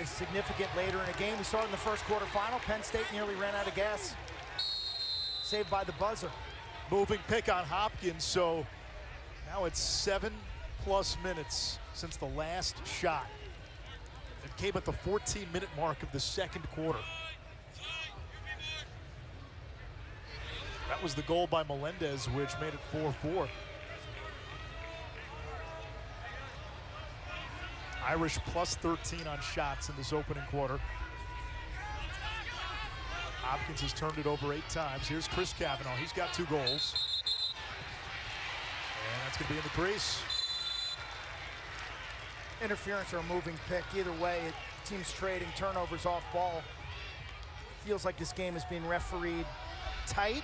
[SPEAKER 2] is significant later in a game. We saw it in the first quarterfinal. Penn State nearly ran out of gas. Saved by the buzzer.
[SPEAKER 1] Moving pick on Hopkins, so now it's 7+ minutes since the last shot. It came at the 14-minute mark of the second quarter. That was the goal by Melendez, which made it 4-4. Irish plus 13 on shots in this opening quarter. Hopkins has turned it over 8 times. Here's Chris Cavanaugh. He's got 2 goals. And that's going to be in the crease.
[SPEAKER 2] Interference or a moving pick. Either way, team's trading turnovers off ball. Feels like this game is being refereed tight.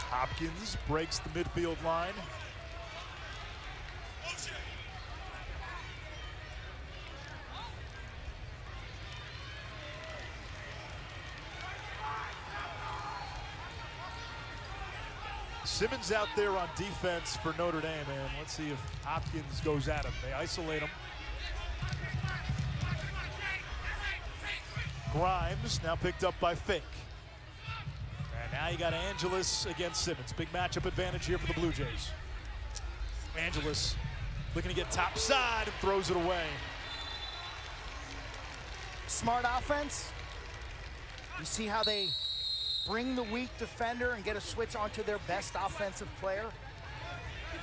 [SPEAKER 1] Hopkins breaks the midfield line. Simmons out there on defense for Notre Dame, and let's see if Hopkins goes at him. They isolate him. Grimes now picked up by Fink. And now you got Angeles against Simmons. Big matchup advantage here for the Blue Jays. Angeles looking to get top side and throws it away.
[SPEAKER 2] Smart offense. You see how they bring the weak defender and get a switch onto their best offensive player.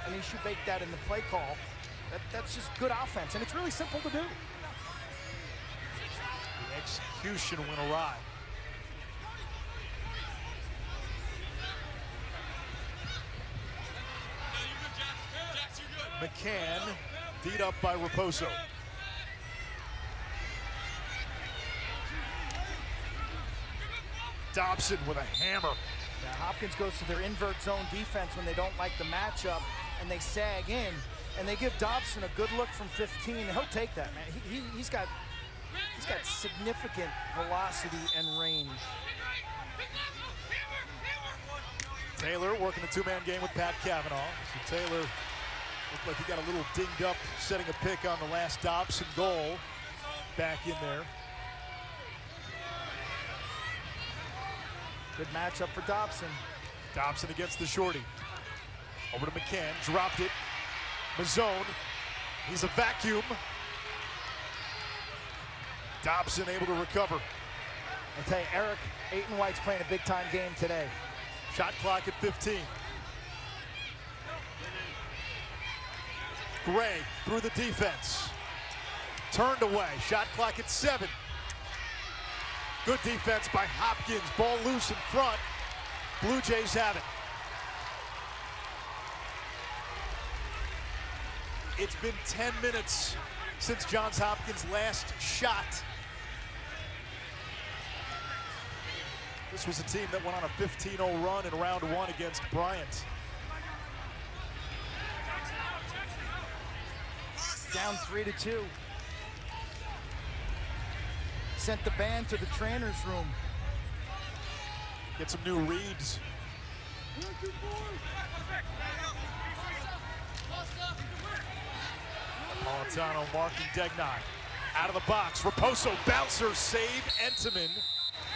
[SPEAKER 2] And you should bake that in the play call. That's just good offense, and it's really simple to do.
[SPEAKER 1] The execution went awry. McCann beat up by Raposo. Dobson with a hammer.
[SPEAKER 2] Now Hopkins goes to their invert zone defense when they don't like the matchup, and they sag in, and they give Dobson a good look from 15, and he'll take that, man. He's got significant velocity and range.
[SPEAKER 1] Taylor working a 2-man game with Pat Cavanaugh. So Taylor looked like he got a little dinged up setting a pick on the last Dobson goal. Back in there.
[SPEAKER 2] Good matchup for Dobson.
[SPEAKER 1] Dobson against the shorty. Over to McCann, dropped it. Mazzone, he's a vacuum. Dobson able to recover.
[SPEAKER 2] I tell you, Eric Aiton-White's playing a big-time game today.
[SPEAKER 1] Shot clock at 15. Gray through the defense. Turned away, shot clock at 7. Good defense by Hopkins, ball loose in front. Blue Jays have it. It's been 10 minutes since Johns Hopkins' last shot. This was a team that went on a 15-0 run in round 1 against Bryant.
[SPEAKER 2] Down 3-2. sent the band to the trainer's room.
[SPEAKER 1] Get some new reads. Napolitano marking Degnan. Out of the box, Raposo, bouncer, save, Entenmann.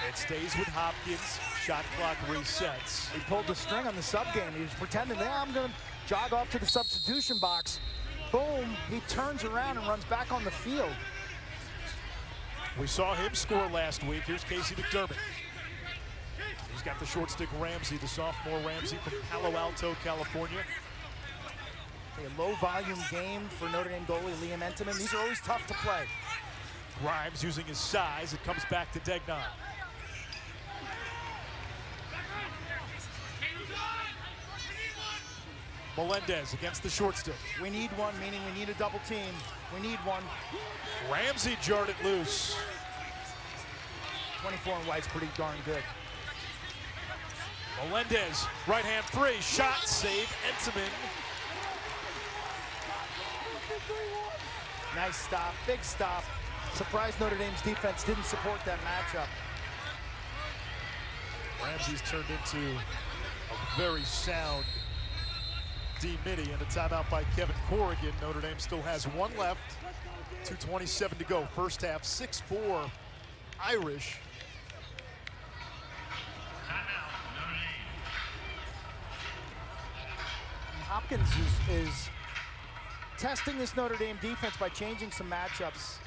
[SPEAKER 1] It stays with Hopkins, shot clock resets.
[SPEAKER 2] He pulled the string on the sub game. He was pretending, yeah, I'm gonna jog off to the substitution box. Boom, he turns around and runs back on the field.
[SPEAKER 1] We saw him score last week. Here's Casey McDermott. He's got the short stick Ramsey, the sophomore Ramsey from Palo Alto, California.
[SPEAKER 2] A low volume game for Notre Dame goalie Liam Entenmann. These are always tough to play.
[SPEAKER 1] Grimes using his size. It comes back to Degnan. Melendez against the short stick.
[SPEAKER 2] We need one, meaning we need a double team. We need one.
[SPEAKER 1] Ramsey jarred it loose.
[SPEAKER 2] 24 and white's pretty darn good.
[SPEAKER 1] Melendez, right hand three, shot, save, Entenmann.
[SPEAKER 2] Nice stop, big stop. Surprised Notre Dame's defense didn't support that matchup.
[SPEAKER 1] Ramsey's turned into a very sound D-Midi and a timeout by Kevin Corrigan. Notre Dame still has one left, 2:27 to go. First half, 6-4 Irish.
[SPEAKER 2] Hopkins is testing this Notre Dame defense by changing some matchups.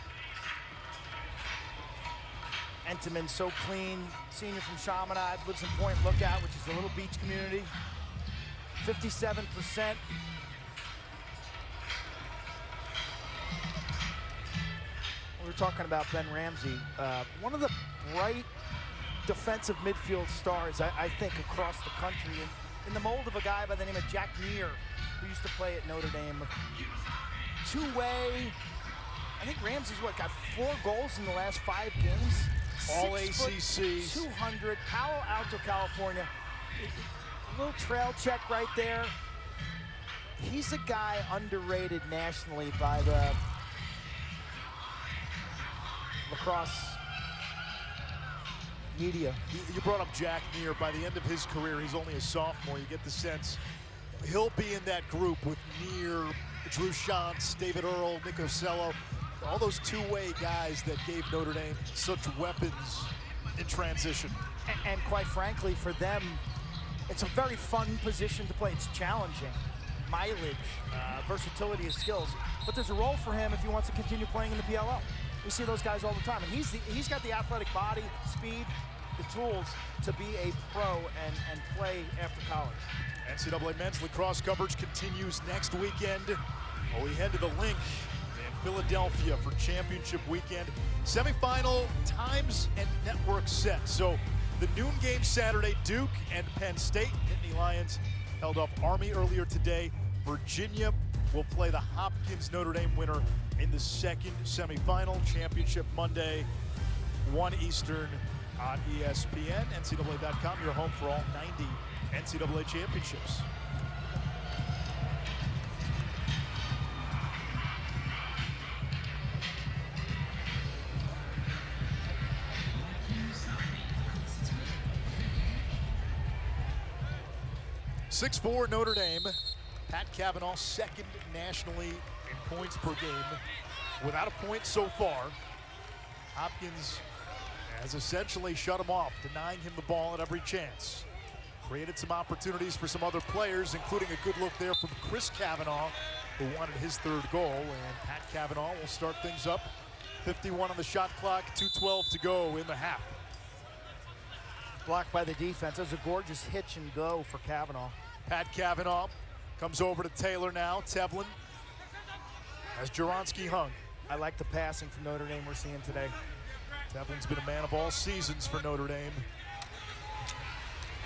[SPEAKER 2] Entenmann so clean, senior from Chaminade, lives in Point Lookout, which is a little beach community. 57%. We were talking about Ben Ramsey, one of the bright defensive midfield stars, I think, across the country. And in the mold of a guy by the name of Jack Neer, who used to play at Notre Dame. Two-way, I think Ramsey's got 4 goals in the last 5 games.
[SPEAKER 1] All ACC.
[SPEAKER 2] 200, Palo Alto, California. A little trail check right there. He's a guy underrated nationally by the lacrosse media.
[SPEAKER 1] You brought up Jack Neer. By the end of his career, he's only a sophomore. You get the sense he'll be in that group with Neer, Drew Shantz, David Earl, Nick Ocello, all those two-way guys that gave Notre Dame such weapons in transition.
[SPEAKER 2] And quite frankly, for them, it's a very fun position to play. It's challenging. Mileage, versatility of skills. But there's a role for him if he wants to continue playing in the PLL. We see those guys all the time. And he's got the athletic body, speed, the tools to be a pro and play after college.
[SPEAKER 1] NCAA men's lacrosse coverage continues next weekend. We head to the Link in Philadelphia for championship weekend. Semifinal times and network set. So the noon game Saturday, Duke and Penn State. Nittany Lions held off Army earlier today. Virginia will play the Hopkins Notre Dame winner in the second semifinal. Championship Monday, 1 Eastern on ESPN. NCAA.com, your home for all 90 NCAA championships. .64 Notre Dame. Pat Cavanaugh second nationally in points per game. Without a point so far. Hopkins has essentially shut him off, denying him the ball at every chance. Created some opportunities for some other players, including a good look there from Chris Cavanaugh, who wanted his 3rd goal. And Pat Cavanaugh will start things up. 51 on the shot clock, 2:12 to go in the half.
[SPEAKER 2] Blocked by the defense. That was a gorgeous hitch and go for Cavanaugh.
[SPEAKER 1] Pat Cavanaugh comes over to Taylor now. Tevlin as Juronski hung.
[SPEAKER 2] I like the passing from Notre Dame we're seeing today.
[SPEAKER 1] Tevlin's been a man of all seasons for Notre Dame.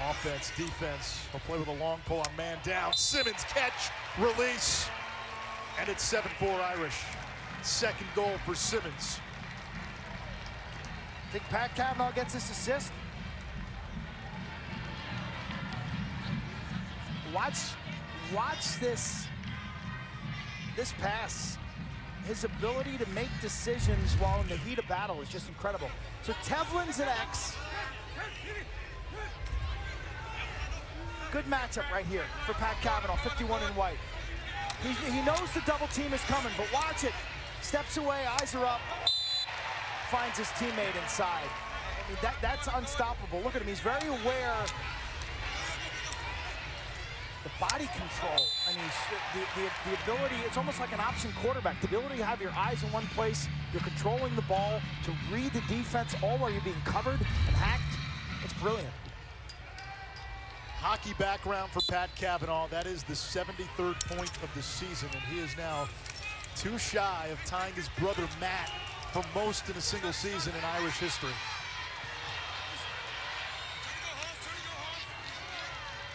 [SPEAKER 1] Offense, defense. He'll play with a long pull on man down. Simmons catch, release, and it's 7-4 Irish. Second goal for Simmons.
[SPEAKER 2] Think Pat Cavanaugh gets this assist? Watch this pass. his ability to make decisions while in the heat of battle is just incredible. So Tevlin's an X. Good matchup right here for Pat Cavanaugh, 51 in white. He knows the double team is coming, but watch it. Steps away, eyes are up, finds his teammate inside. I mean, that's unstoppable. Look at him, he's very aware. The body control, I mean, the ability, it's almost like an option quarterback. The ability to have your eyes in one place, you're controlling the ball, to read the defense, all while you're being covered and hacked. It's brilliant.
[SPEAKER 1] Hockey background for Pat Cavanaugh. That is the 73rd point of the season, and he is now too shy of tying his brother Matt for most in a single season in Irish history.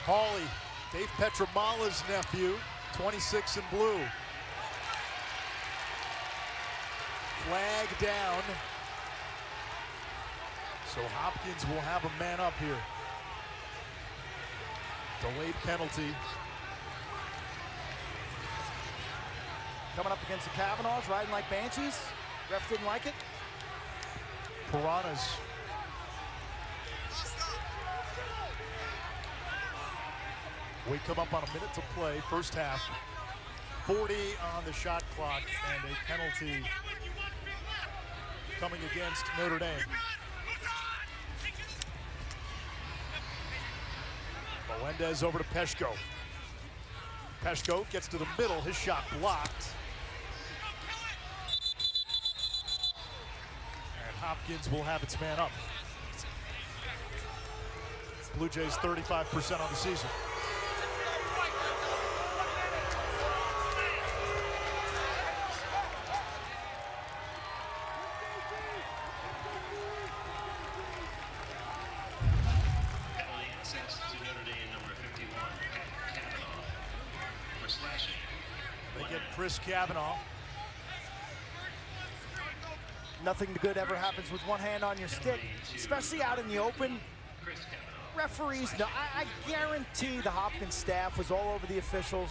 [SPEAKER 1] Hawley, Dave Petramala's nephew, 26 in blue. Flag down. So Hopkins will have a man up here. Delayed penalty.
[SPEAKER 2] Coming up against the Cavanaughs, riding like banshees. Ref didn't like it.
[SPEAKER 1] Piranhas. We come up on a minute to play, first half. 40 on the shot clock, and a penalty coming against Notre Dame. Melendez over to Peshko. Peshko gets to the middle, his shot blocked. And Hopkins will have its man up. Blue Jays 35% on the season. Chris Cavanaugh.
[SPEAKER 2] Nothing good ever happens with one hand on your stick, especially out in the open. Referees, no, I guarantee the Hopkins staff was all over the officials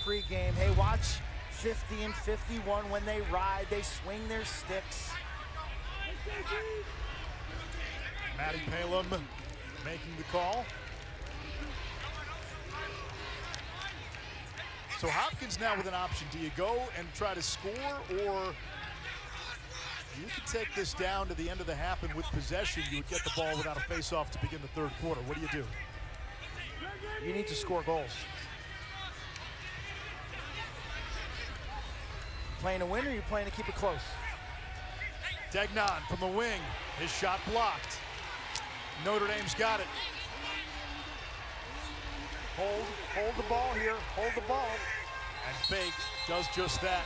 [SPEAKER 2] pre-game. Hey, watch 50 and 51 when they ride, they swing their sticks.
[SPEAKER 1] Matty Palem making the call. So Hopkins now with an option. Do you go and try to score, or you can take this down to the end of the half, and with possession, you would get the ball without a face-off to begin the third quarter? What do you do?
[SPEAKER 2] You need to score goals. Playing to win, or you playing to keep it close?
[SPEAKER 1] Degnan from the wing. His shot blocked. Notre Dame's got it.
[SPEAKER 2] Hold the ball here, hold the ball.
[SPEAKER 1] And Fake does just that.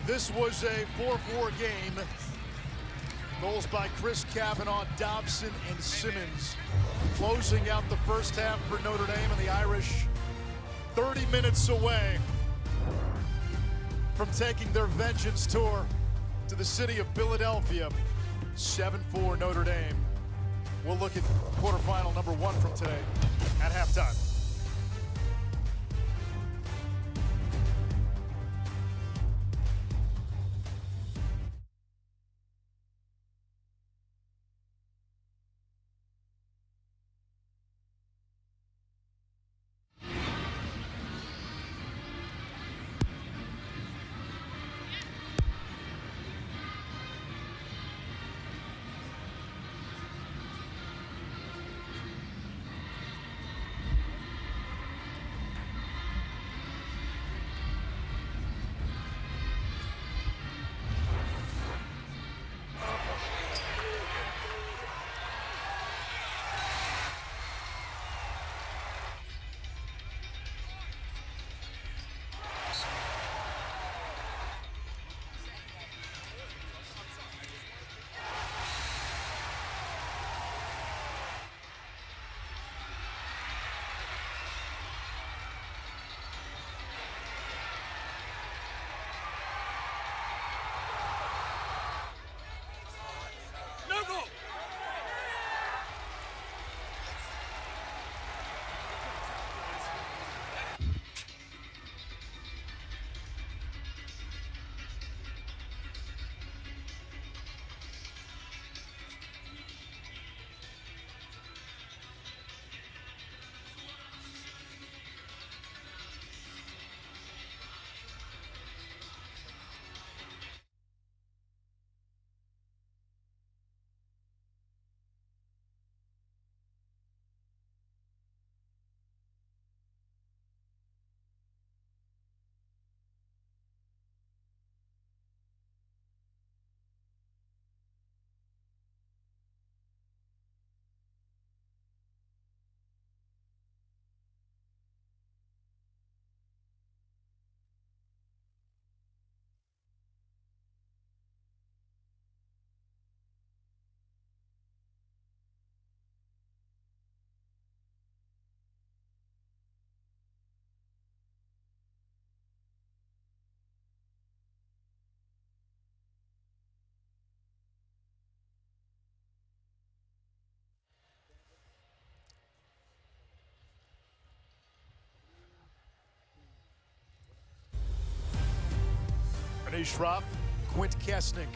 [SPEAKER 1] This was a 4-4 game. Goals by Chris Cavanaugh, Dobson, and Simmons. Closing out the first half for Notre Dame, and the Irish 30 minutes away from taking their vengeance tour to the city of Philadelphia. 7-4 Notre Dame. We'll look at quarterfinal number 1 from today at halftime. Schropp, Quint Kesnick.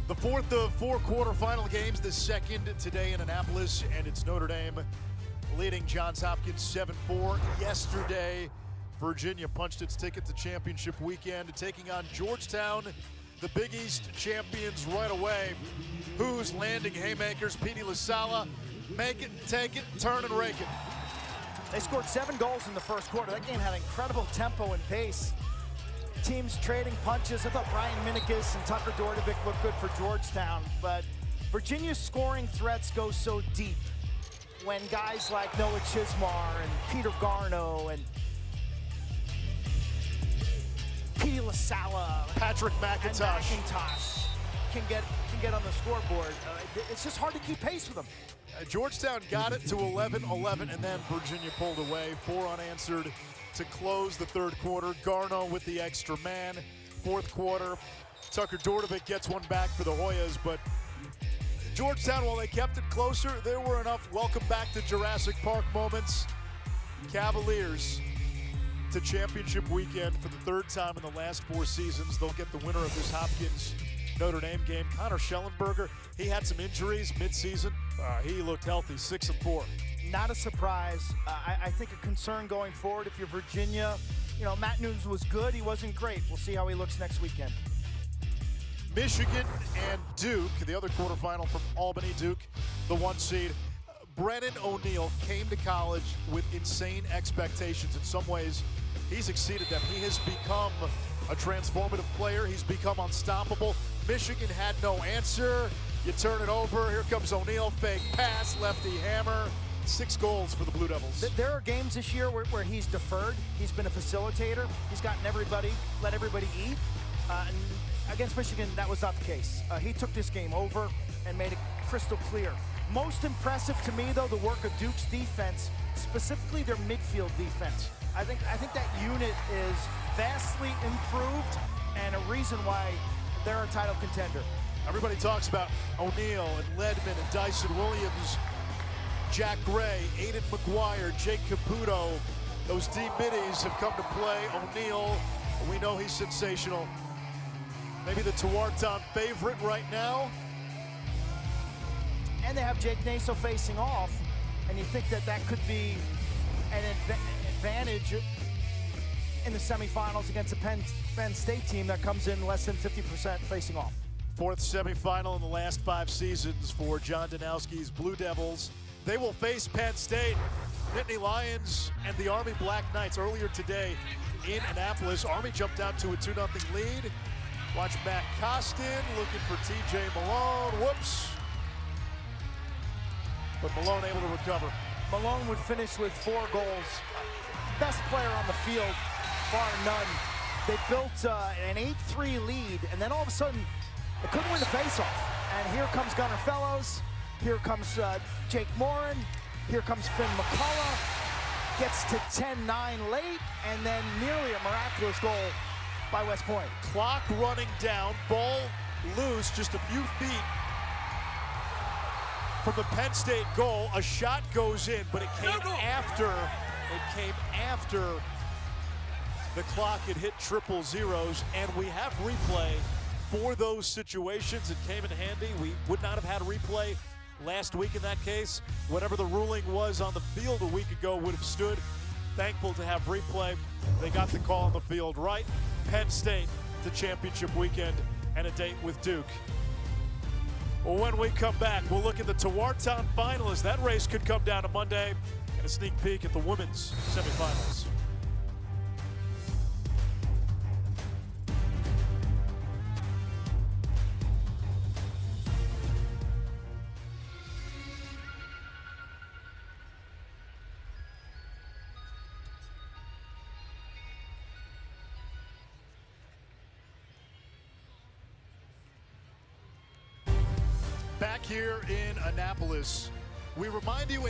[SPEAKER 1] The fourth of 4 quarterfinal games, the second today in Annapolis, and it's Notre Dame leading Johns Hopkins 7-4. Yesterday, Virginia punched its ticket to championship weekend, taking on Georgetown, the Big East champions right away. Who's landing haymakers? Petey LaSala, make it, take it, turn and rake it.
[SPEAKER 2] They scored 7 goals in the first quarter. That game had incredible tempo and pace. Teams trading punches. I thought Brian Minikis and Tucker Dordevic looked good for Georgetown, but Virginia's scoring threats go so deep when guys like Noah Chismar and Peter Garno and Petey LaSala,
[SPEAKER 1] Patrick McIntosh
[SPEAKER 2] can get on the scoreboard. It's just hard to keep pace with them.
[SPEAKER 1] Georgetown got it to 11-11, and then Virginia pulled away. 4 unanswered to close the third quarter. Garno with the extra man. Fourth quarter, Tucker Dordevic gets one back for the Hoyas, but Georgetown, while they kept it closer, there were enough welcome back to Jurassic Park moments. Cavaliers to championship weekend for the 3rd time in the last 4 seasons. They'll get the winner of this Hopkins Notre Dame game. Connor Schellenberger, he had some injuries mid-season. He looked healthy, 6-4.
[SPEAKER 2] Not a surprise. I think a concern going forward if you're Virginia. You know, Matt Nunes was good. He wasn't great. We'll see how he looks next weekend.
[SPEAKER 1] Michigan and Duke, the other quarterfinal from Albany. Duke, the 1 seed. Brennan O'Neill came to college with insane expectations. In some ways, he's exceeded them. He has become a transformative player. He's become unstoppable. Michigan had no answer. You turn it over. Here comes O'Neill. Fake pass, lefty hammer. 6 goals for the Blue Devils.
[SPEAKER 2] There are games this year where he's deferred. He's been a facilitator. He's gotten let everybody eat. And against Michigan, that was not the case. He took this game over and made it crystal clear. Most impressive to me, though, the work of Duke's defense, specifically their midfield defense. I think that unit is vastly improved and a reason why they're a title contender.
[SPEAKER 1] Everybody talks about O'Neill and Ledman and Dyson Williams, Jack Gray, Aiden McGuire, Jake Caputo. Those D-middies have come to play. O'Neill, we know he's sensational. Maybe the Tewaaraton favorite right now.
[SPEAKER 2] And they have Jake Naso facing off, and you think that could be an advantage in the semifinals against a Penn State team that comes in less than 50% facing off.
[SPEAKER 1] 4th semifinal in the last 5 seasons for John Danowski's Blue Devils. They will face Penn State, Nittany Lions, and the Army Black Knights earlier today in Annapolis. Army jumped out to a 2-0 lead. Watch Matt Costin looking for TJ Malone. Whoops. But Malone able to recover.
[SPEAKER 2] Malone would finish with 4 goals. Best player on the field, bar none. They built an 8-3 lead, and then all of a sudden, they couldn't win the faceoff. And here comes Gunnar Fellows. Here comes Jake Morin. Here comes Finn McCullough. Gets to 10-9 late, and then nearly a miraculous goal by West Point.
[SPEAKER 1] Clock running down, ball loose, just a few feet from the Penn State goal. A shot goes in, but it came after the clock had hit triple zeros, and we have replay for those situations. It came in handy. We would not have had a replay last week in that case. Whatever the ruling was on the field a week ago would have stood. Thankful to have replay. They got the call on the field right. Penn State to championship weekend and a date with Duke. Well, when we come back, we'll look at the Tewaaraton finalists. That race could come down to Monday, and a sneak peek at the women's semifinals. Back here in Annapolis, we remind you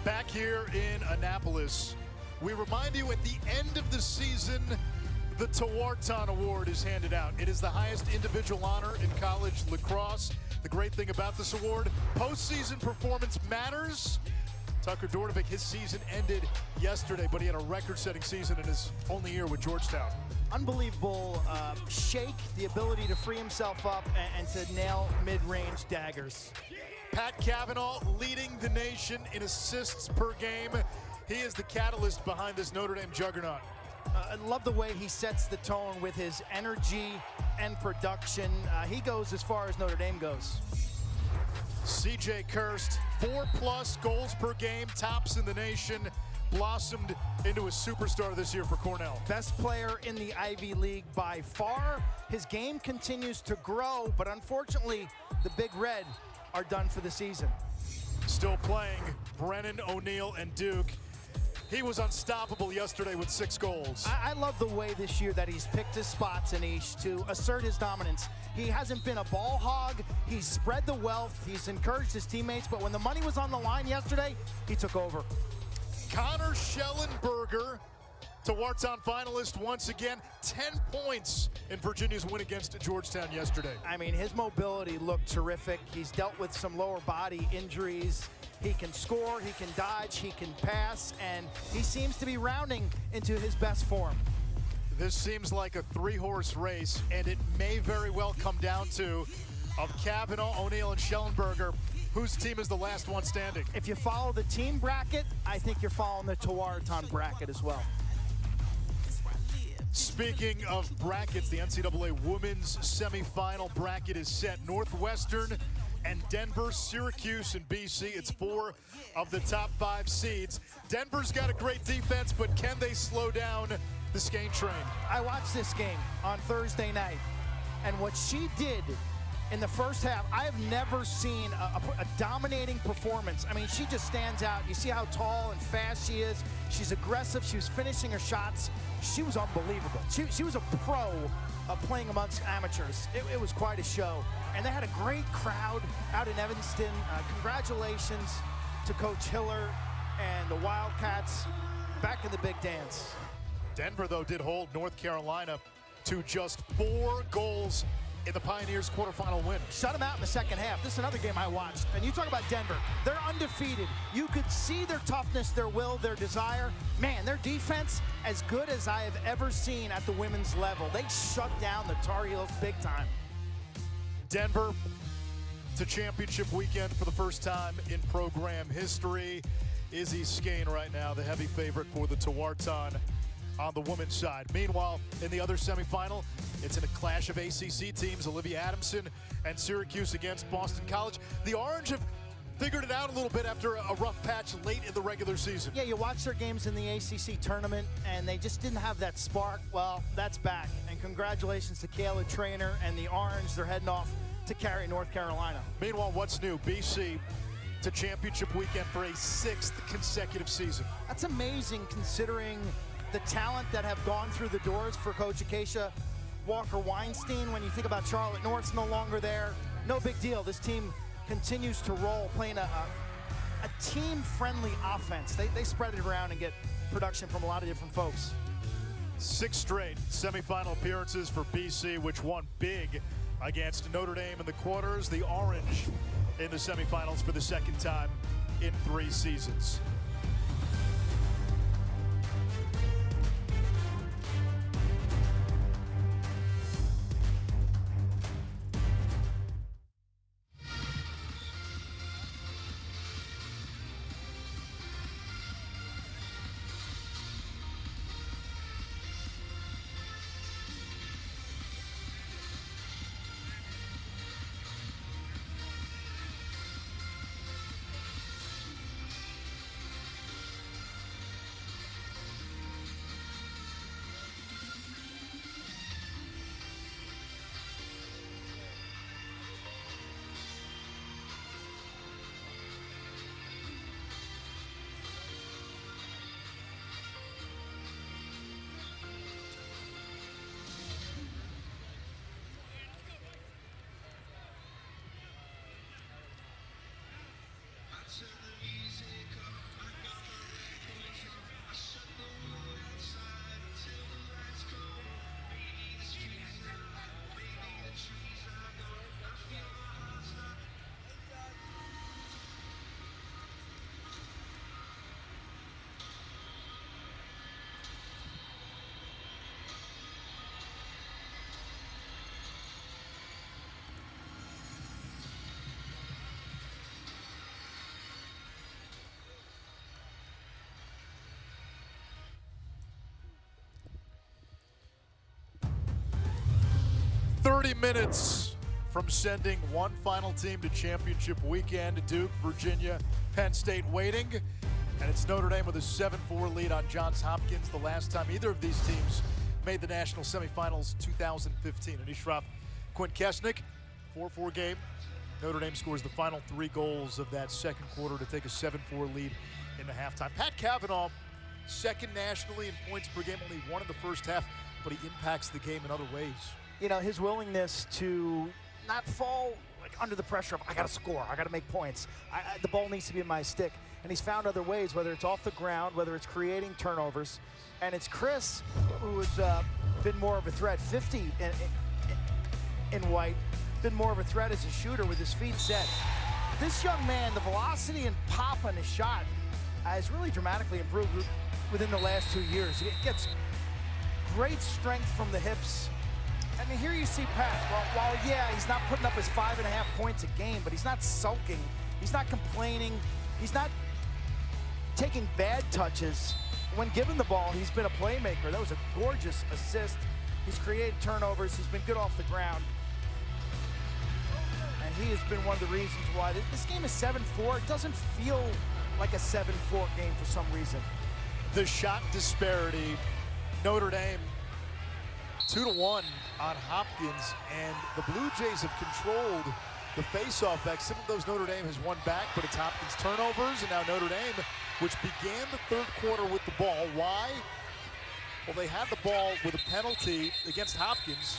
[SPEAKER 1] Back here in Annapolis, we remind you at the end of the season, the Tewaaraton Award is handed out. It is the highest individual honor in college lacrosse. The great thing about this award, postseason performance matters. Tucker Dordevic, his season ended yesterday, but he had a record-setting season in his only year with Georgetown.
[SPEAKER 2] Unbelievable shake, the ability to free himself up and to nail mid-range daggers.
[SPEAKER 1] Pat Cavanaugh leading the nation in assists per game. He is the catalyst behind this Notre Dame juggernaut.
[SPEAKER 2] I love the way he sets the tone with his energy and production. He goes as far as Notre Dame goes.
[SPEAKER 1] CJ Kirst, 4+ goals per game, tops in the nation, blossomed into a superstar this year for Cornell.
[SPEAKER 2] Best player in the Ivy League by far. His game continues to grow, but unfortunately, the Big Red are done for the season.
[SPEAKER 1] Still playing, Brennan O'Neill and Duke. He was unstoppable yesterday with 6 goals.
[SPEAKER 2] I love the way this year that he's picked his spots, Anish, to assert his dominance. He hasn't been a ball hog. He's spread the wealth. He's encouraged his teammates, but when the money was on the line yesterday, he took over.
[SPEAKER 1] Connor Schellenberger, Tewaaraton finalist once again, 10 points in Virginia's win against Georgetown yesterday.
[SPEAKER 2] I mean, his mobility looked terrific. He's dealt with some lower body injuries. He can score, he can dodge, he can pass, and he seems to be rounding into his best form.
[SPEAKER 1] This seems like a 3-horse race, and it may very well come down to of Cavanaugh, O'Neill, and Schellenberger, whose team is the last one standing.
[SPEAKER 2] If you follow the team bracket, I think you're following the Tewaaraton bracket as well.
[SPEAKER 1] Speaking of brackets, the NCAA women's semifinal bracket is set. Northwestern and Denver, Syracuse, and BC. It's 4 of the top 5 seeds. Denver's got a great defense, but can they slow down the Skane train?
[SPEAKER 2] I watched this game on Thursday night, and what she did in the first half, I have never seen a dominating performance. I mean, she just stands out. You see how tall and fast she is. She's aggressive. She was finishing her shots. She was unbelievable. She was a pro playing amongst amateurs. It was quite a show. And they had a great crowd out in Evanston. Congratulations to Coach Hiller and the Wildcats back in the big dance.
[SPEAKER 1] Denver, though, did hold North Carolina to just 4 goals in the Pioneers' quarterfinal win.
[SPEAKER 2] Shut them out in the second half. This is another game I watched. And you talk about Denver. They're undefeated. You could see their toughness, their will, their desire. Man, their defense, as good as I have ever seen at the women's level. They shut down the Tar Heels big time.
[SPEAKER 1] Denver to championship weekend for the first time in program history. Izzy Skane right now, the heavy favorite for the Tewaaraton on the women's side. Meanwhile, in the other semifinal, it's in a clash of ACC teams, Olivia Adamson and Syracuse against Boston College. The Orange have figured it out a little bit after a rough patch late in the regular season.
[SPEAKER 2] Yeah, you watch their games in the ACC tournament, and they just didn't have that spark. Well, that's back. And congratulations to Kayla Trainer and the Orange. They're heading off to carry North Carolina.
[SPEAKER 1] Meanwhile, what's new? BC to championship weekend for a 6th consecutive season.
[SPEAKER 2] That's amazing considering the talent that have gone through the doors for Coach Acacia Walker-Weinstein. When you think about Charlotte North's no longer there, no big deal. This team continues to roll, playing a team-friendly offense. They spread it around and get production from a lot of different folks.
[SPEAKER 1] 6 straight semifinal appearances for BC, which won big against Notre Dame in the quarters. The Orange in the semifinals for the 2nd time in 3 seasons. minutes from sending one final team to championship weekend. Duke, Virginia, Penn State waiting. And it's Notre Dame with a 7-4 lead on Johns Hopkins. The last time either of these teams made the national semifinals, 2015. And Ishraf Quint-Kesnick, 4-4 game. Notre Dame scores the final 3 goals of that second quarter to take a 7-4 lead in the halftime. Pat Cavanaugh, second nationally in points per game, only one in the first half, but he impacts the game in other ways.
[SPEAKER 2] You know, his willingness to not fall like under the pressure of, I gotta score, I gotta make points. The ball needs to be in my stick. And he's found other ways, whether it's off the ground, whether it's creating turnovers. And it's Chris who's been more of a threat. 50 in white, been more of a threat as a shooter with his feet set. This young man, the velocity and pop on his shot has really dramatically improved within the last 2 years. He gets great strength from the hips. I mean, here you see Pat, while yeah, he's not putting up his 5.5 points a game, but he's not sulking, he's not complaining, he's not taking bad touches. When given the ball, he's been a playmaker. That was a gorgeous assist. He's created turnovers, he's been good off the ground. And he has been one of the reasons why this game is 7-4. It doesn't feel like a 7-4 game for some reason.
[SPEAKER 1] The shot disparity, Notre Dame 2-1 on Hopkins, and the Blue Jays have controlled the face-off X. Some of those Notre Dame has won back, but it's Hopkins turnovers, and now Notre Dame, which began the third quarter with the ball. Why? Well, they had the ball with a penalty against Hopkins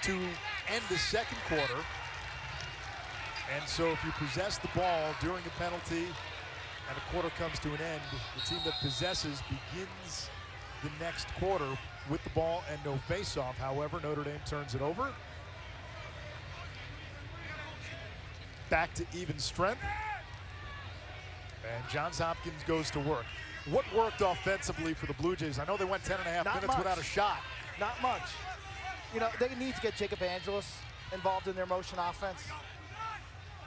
[SPEAKER 1] to end the second quarter. And so if you possess the ball during a penalty and a quarter comes to an end, the team that possesses begins the next quarter with the ball and no face-off. However, Notre Dame turns it over. Back to even strength. And Johns Hopkins goes to work. What worked offensively for the Blue Jays? I know they went 10.5 minutes without a shot.
[SPEAKER 2] Not much. You know, they need to get Jacob Angelis involved in their motion offense.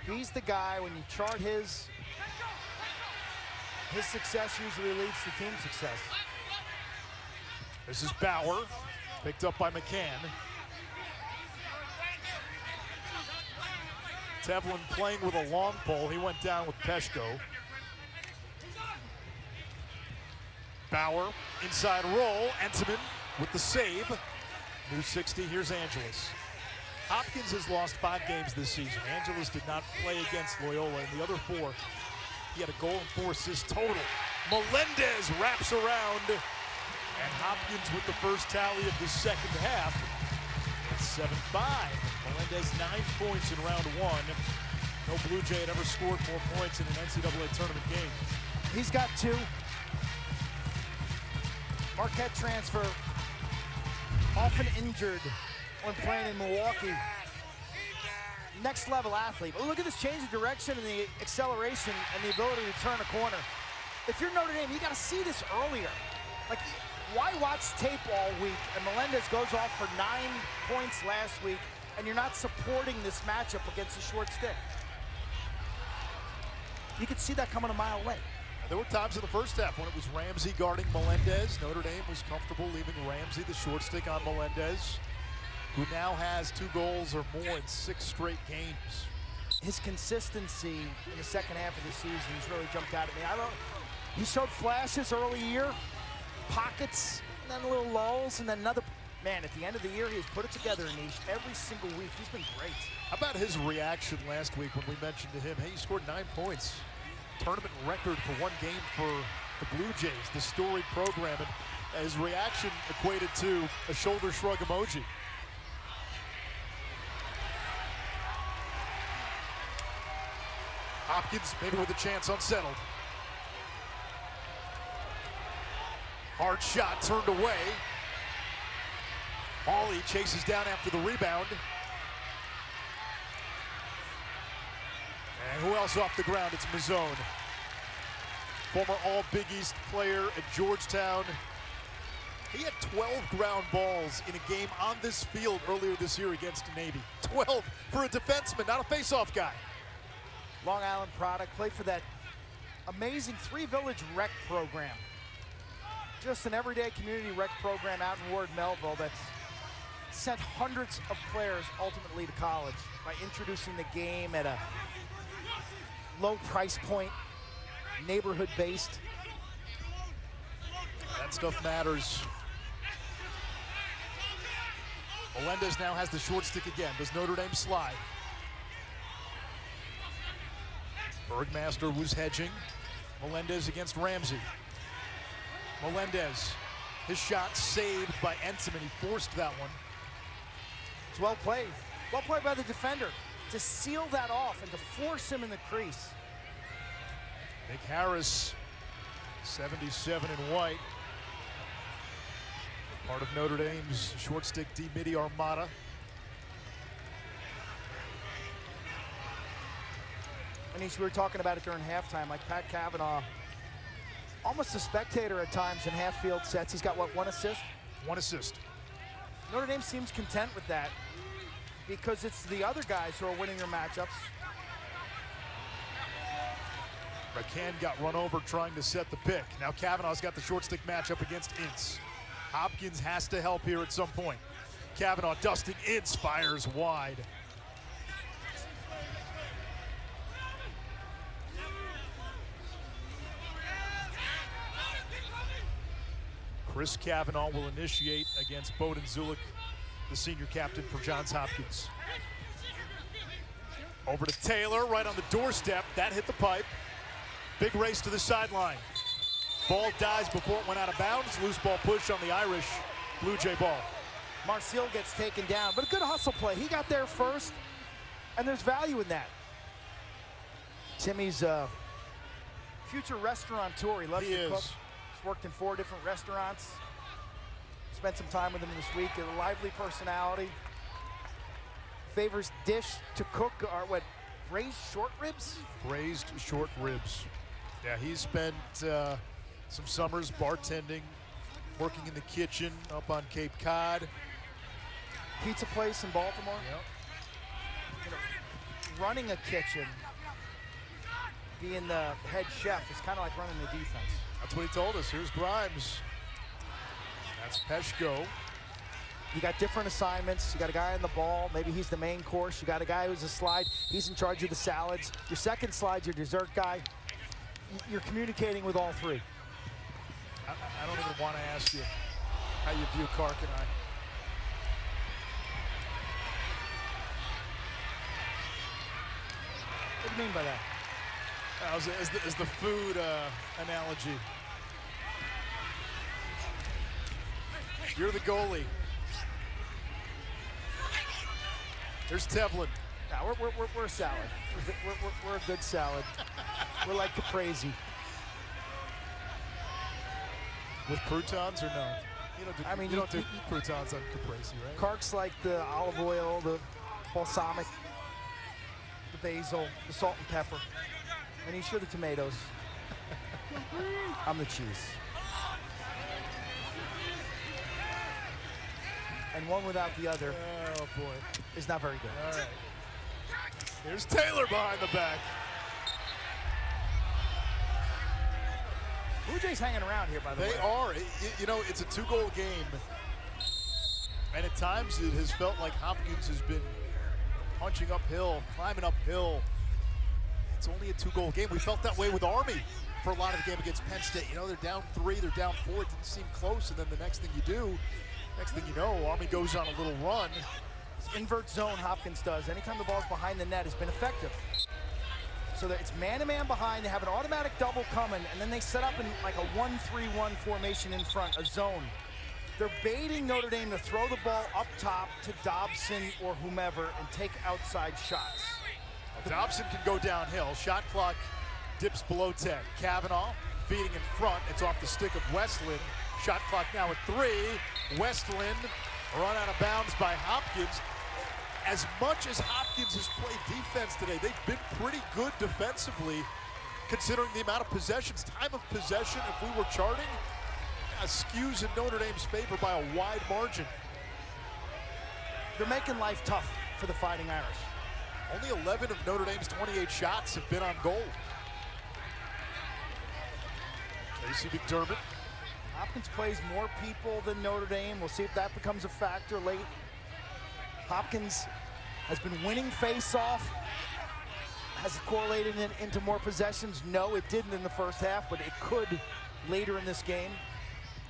[SPEAKER 2] He's the guy, when you chart his success usually leads to team success.
[SPEAKER 1] This is Bauer, picked up by McCann. Tevlin playing with a long pole. He went down with Peshko. Bauer, inside roll. Entenmann with the save. New 60, here's Angelis. Hopkins has lost 5 games this season. Angelis did not play against Loyola. In the other 4, he had a goal and 4 assists total. Melendez wraps around. And Hopkins with the first tally of the second half. It's 7-5. Melendez 9 points in round 1. No Blue Jay had ever scored more points in an NCAA tournament game.
[SPEAKER 2] He's got 2. Marquette transfer, often injured when playing in Milwaukee. Next level athlete. But look at this change of direction and the acceleration and the ability to turn a corner. If you're Notre Dame, you got to see this earlier. Like, why watch tape all week and Melendez goes off for 9 points last week and you're not supporting this matchup against the short stick? You could see that coming a mile away.
[SPEAKER 1] There were times in the first half when it was Ramsey guarding Melendez. Notre Dame was comfortable leaving Ramsey the short stick on Melendez, who now has 2 goals or more in 6 straight games.
[SPEAKER 2] His consistency in the second half of the season has really jumped out at me. He showed flashes early year, pockets, and then little lulls, and then another. Man, at the end of the year, he has put it together, Anish, every single week. He's been great. How
[SPEAKER 1] about his reaction last week when we mentioned to him, hey, he scored 9 points. Tournament record for 1 game for the Blue Jays, the storied program, and his reaction equated to a shoulder shrug emoji. Hopkins maybe with a chance unsettled. Hard shot turned away. Hawley chases down after the rebound. And who else off the ground? It's Mazzone. Former All-Big East player at Georgetown. He had 12 ground balls in a game on this field earlier this year against Navy. 12 for a defenseman, not a face-off guy.
[SPEAKER 2] Long Island product, played for that amazing 3 Village rec program. Just an everyday community rec program out in Ward Melville that's sent hundreds of players ultimately to college by introducing the game at a low price point, neighborhood-based.
[SPEAKER 1] That stuff matters. Melendez now has the short stick again. Does Notre Dame slide? Bergmaster was hedging. Melendez against Ramsey. Melendez, his shot saved by Entenmann. He forced that one.
[SPEAKER 2] It's well played. Well played by the defender to seal that off and to force him in the crease.
[SPEAKER 1] Nick Harris, 77 in white. Part of Notre Dame's short stick D-Midi Armada.
[SPEAKER 2] And we were talking about it during halftime, like Pat Cavanaugh, almost a spectator at times in half-field sets. He's got, what, 1 assist?
[SPEAKER 1] 1 assist.
[SPEAKER 2] Notre Dame seems content with that because it's the other guys who are winning their matchups.
[SPEAKER 1] McCann got run over trying to set the pick. Now Cavanaugh's got the short stick matchup against Ince. Hopkins has to help here at some point. Cavanaugh dusting Ince, fires wide. Chris Cavanaugh will initiate against Bowden Zulik, the senior captain for Johns Hopkins. Over to Taylor, right on the doorstep. That hit the pipe. Big race to the sideline. Ball dies before it went out of bounds. Loose ball push on the Irish Blue Jay ball.
[SPEAKER 2] Marcel gets taken down, but a good hustle play. He got there first, and there's value in that. Timmy's a future restaurateur. He loves to cook. He's worked in 4 different restaurants. Spent some time with him this week. A lively personality. Favors dish to cook are what, braised short ribs?
[SPEAKER 1] Braised short ribs. Yeah, he's spent some summers bartending, working in the kitchen up on Cape Cod.
[SPEAKER 2] Pizza place in Baltimore.
[SPEAKER 1] Yep.
[SPEAKER 2] You know, running a kitchen, being the head chef, is kind of like running the defense.
[SPEAKER 1] That's what he told us. Here's Grimes. That's Peshko.
[SPEAKER 2] You got different assignments. You got a guy on the ball. Maybe he's the main course. You got a guy who's a slide. He's in charge of the salads. Your second slide's your dessert guy. You're communicating with all 3.
[SPEAKER 1] I don't even want to ask you how you view Kark and I.
[SPEAKER 2] What do you mean by that?
[SPEAKER 1] As the food analogy. You're the goalie. There's Tevlin.
[SPEAKER 2] No, we're a salad. We're a good salad. We're like caprese.
[SPEAKER 1] With croutons or no? You don't do croutons on caprese, right?
[SPEAKER 2] Kark's like the olive oil, the balsamic, the basil, the salt and pepper. And he's for the tomatoes. I'm the cheese. And one without the other,
[SPEAKER 1] oh boy,
[SPEAKER 2] is not very good.
[SPEAKER 1] All right. Here's Taylor behind the back.
[SPEAKER 2] Blue Jays hanging around here, by the way.
[SPEAKER 1] They are. It's a 2-goal game. And at times it has felt like Hopkins has been punching uphill, climbing uphill. It's only a 2-goal game. We felt that way with Army for a lot of the game against Penn State. They're down 3, they're down 4. It didn't seem close, and then the next thing you know, Army goes on a little run.
[SPEAKER 2] Invert zone Hopkins does. Anytime the ball's behind the net has been effective. So that it's man-to-man behind, they have an automatic double coming, and then they set up in like a 1-3-1 formation in front, a zone. They're baiting Notre Dame to throw the ball up top to Dobson or whomever and take outside shots.
[SPEAKER 1] Dobson can go downhill. Shot clock dips below 10. Cavanaugh feeding in front. It's off the stick of Westland. Shot clock now at 3. Westland run out of bounds by Hopkins. As much as Hopkins has played defense today, they've been pretty good defensively considering the amount of possessions. Time of possession, if we were charting, skews in Notre Dame's favor by a wide margin.
[SPEAKER 2] They're making life tough for the Fighting Irish.
[SPEAKER 1] Only 11 of Notre Dame's 28 shots have been on goal. Casey McDermott.
[SPEAKER 2] Hopkins plays more people than Notre Dame. We'll see if that becomes a factor late Hopkins has been winning face-off. Has it correlated into more possessions? No, it didn't in the first half, but it could later in this game.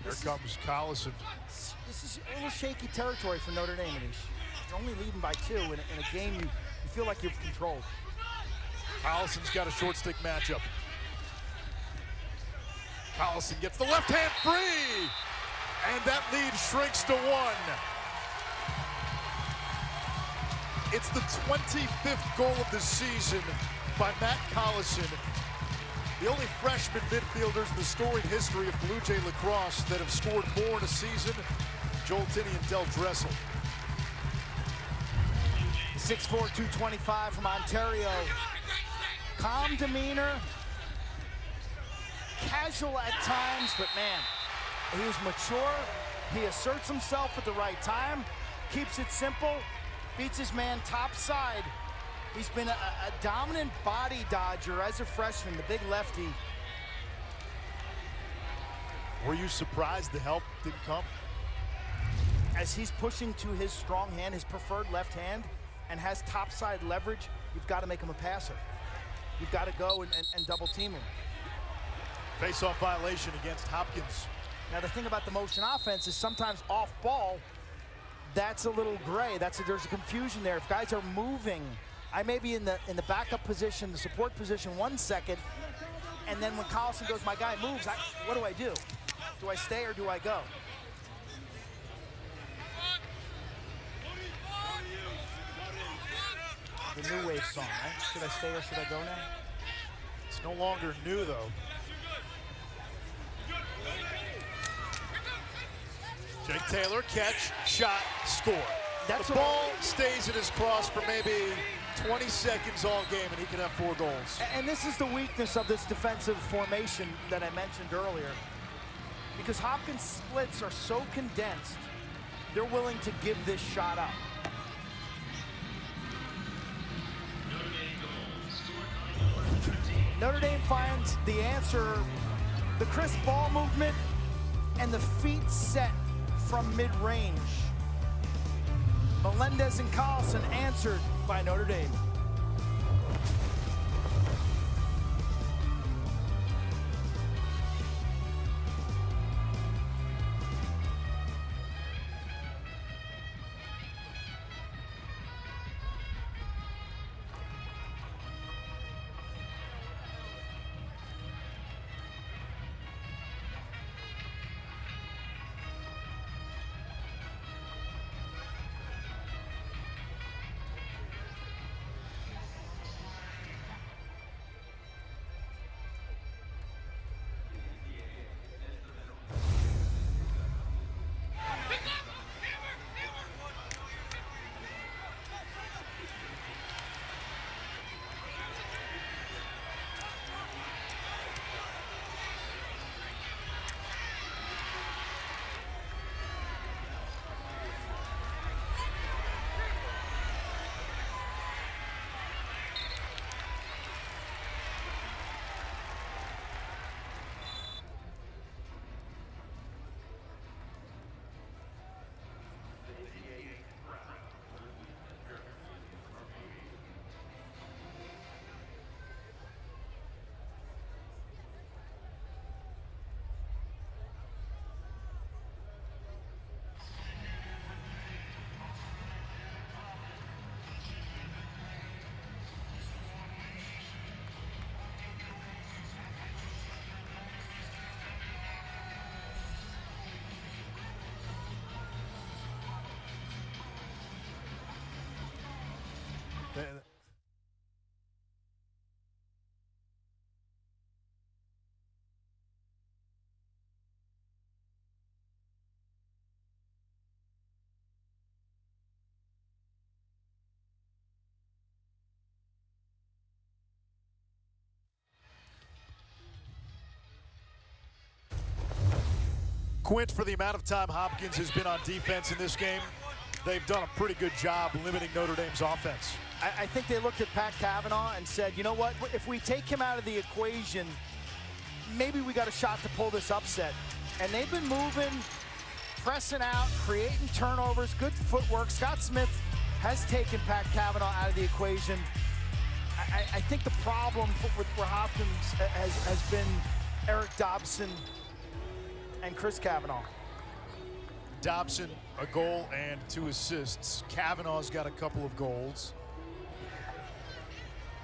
[SPEAKER 1] Here comes Collison.
[SPEAKER 2] This is a little shaky territory for Notre Dame. You're only leading by 2 in a game you feel like you've controlled.
[SPEAKER 1] Collison's got a short stick matchup. Collison gets the left hand free, and that lead shrinks to 1. It's the 25th goal of the season by Matt Collison, the only freshman midfielders in the storied history of Blue Jay lacrosse that have scored more in a season. Joel Tinney and Del Dressel.
[SPEAKER 2] 6'4", 225 from Ontario. Calm demeanor, casual at times, but man, he was mature. He asserts himself at the right time, keeps it simple, beats his man topside. He's been a dominant body dodger as a freshman, the big lefty.
[SPEAKER 1] Were you surprised the help didn't come?
[SPEAKER 2] As he's pushing to his strong hand, his preferred left hand, and has topside leverage, you've got to make him a passer. You've got to go and double team him.
[SPEAKER 1] Face-off violation against Hopkins.
[SPEAKER 2] Now the thing about the motion offense is sometimes off ball, that's a little gray. There's a confusion there. If guys are moving, I may be in the backup position, the support position 1 second, and then when Collison goes, my guy moves, what do I do? Do I stay or do I go? The new wave song, right? Should I stay or should I go now?
[SPEAKER 1] It's no longer new, though. Jake Taylor, catch, shot, score. The ball stays in his cross for maybe 20 seconds all game, and he can have 4 goals.
[SPEAKER 2] And this is the weakness of this defensive formation that I mentioned earlier. Because Hopkins' splits are so condensed, they're willing to give this shot up. Notre Dame finds the answer, the crisp ball movement and the feet set from mid-range. Melendez and Collison answered by Notre Dame.
[SPEAKER 1] Quint, for the amount of time Hopkins has been on defense in this game, they've done a pretty good job limiting Notre Dame's offense.
[SPEAKER 2] I think they looked at Pat Cavanaugh and said, you know what, if we take him out of the equation, maybe we got a shot to pull this upset. And they've been moving, pressing out, creating turnovers, good footwork. Scott Smith has taken Pat Cavanaugh out of the equation. I think the problem for Hopkins has been Eric Dobson and Chris Cavanaugh.
[SPEAKER 1] Dobson, a goal and 2 assists. Cavanaugh's got a couple of goals.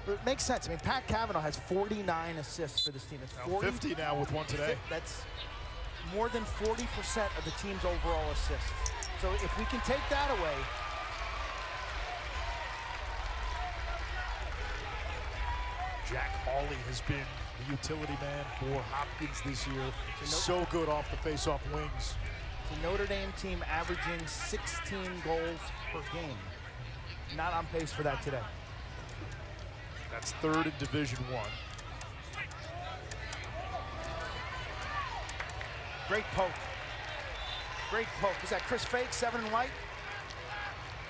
[SPEAKER 2] But it makes sense. I mean, Pat Cavanaugh has 49 assists for this team. It's
[SPEAKER 1] 50 now with 1 today.
[SPEAKER 2] That's more than 40% of the team's overall assists. So if we can take that away,
[SPEAKER 1] Jack Hawley has been the utility man for Hopkins this year. So good off the face-off wings.
[SPEAKER 2] The Notre Dame team averaging 16 goals per game. Not on pace for that today.
[SPEAKER 1] That's 3rd in Division I.
[SPEAKER 2] Great poke. Great poke. Is that Chris Fake, 7 and white?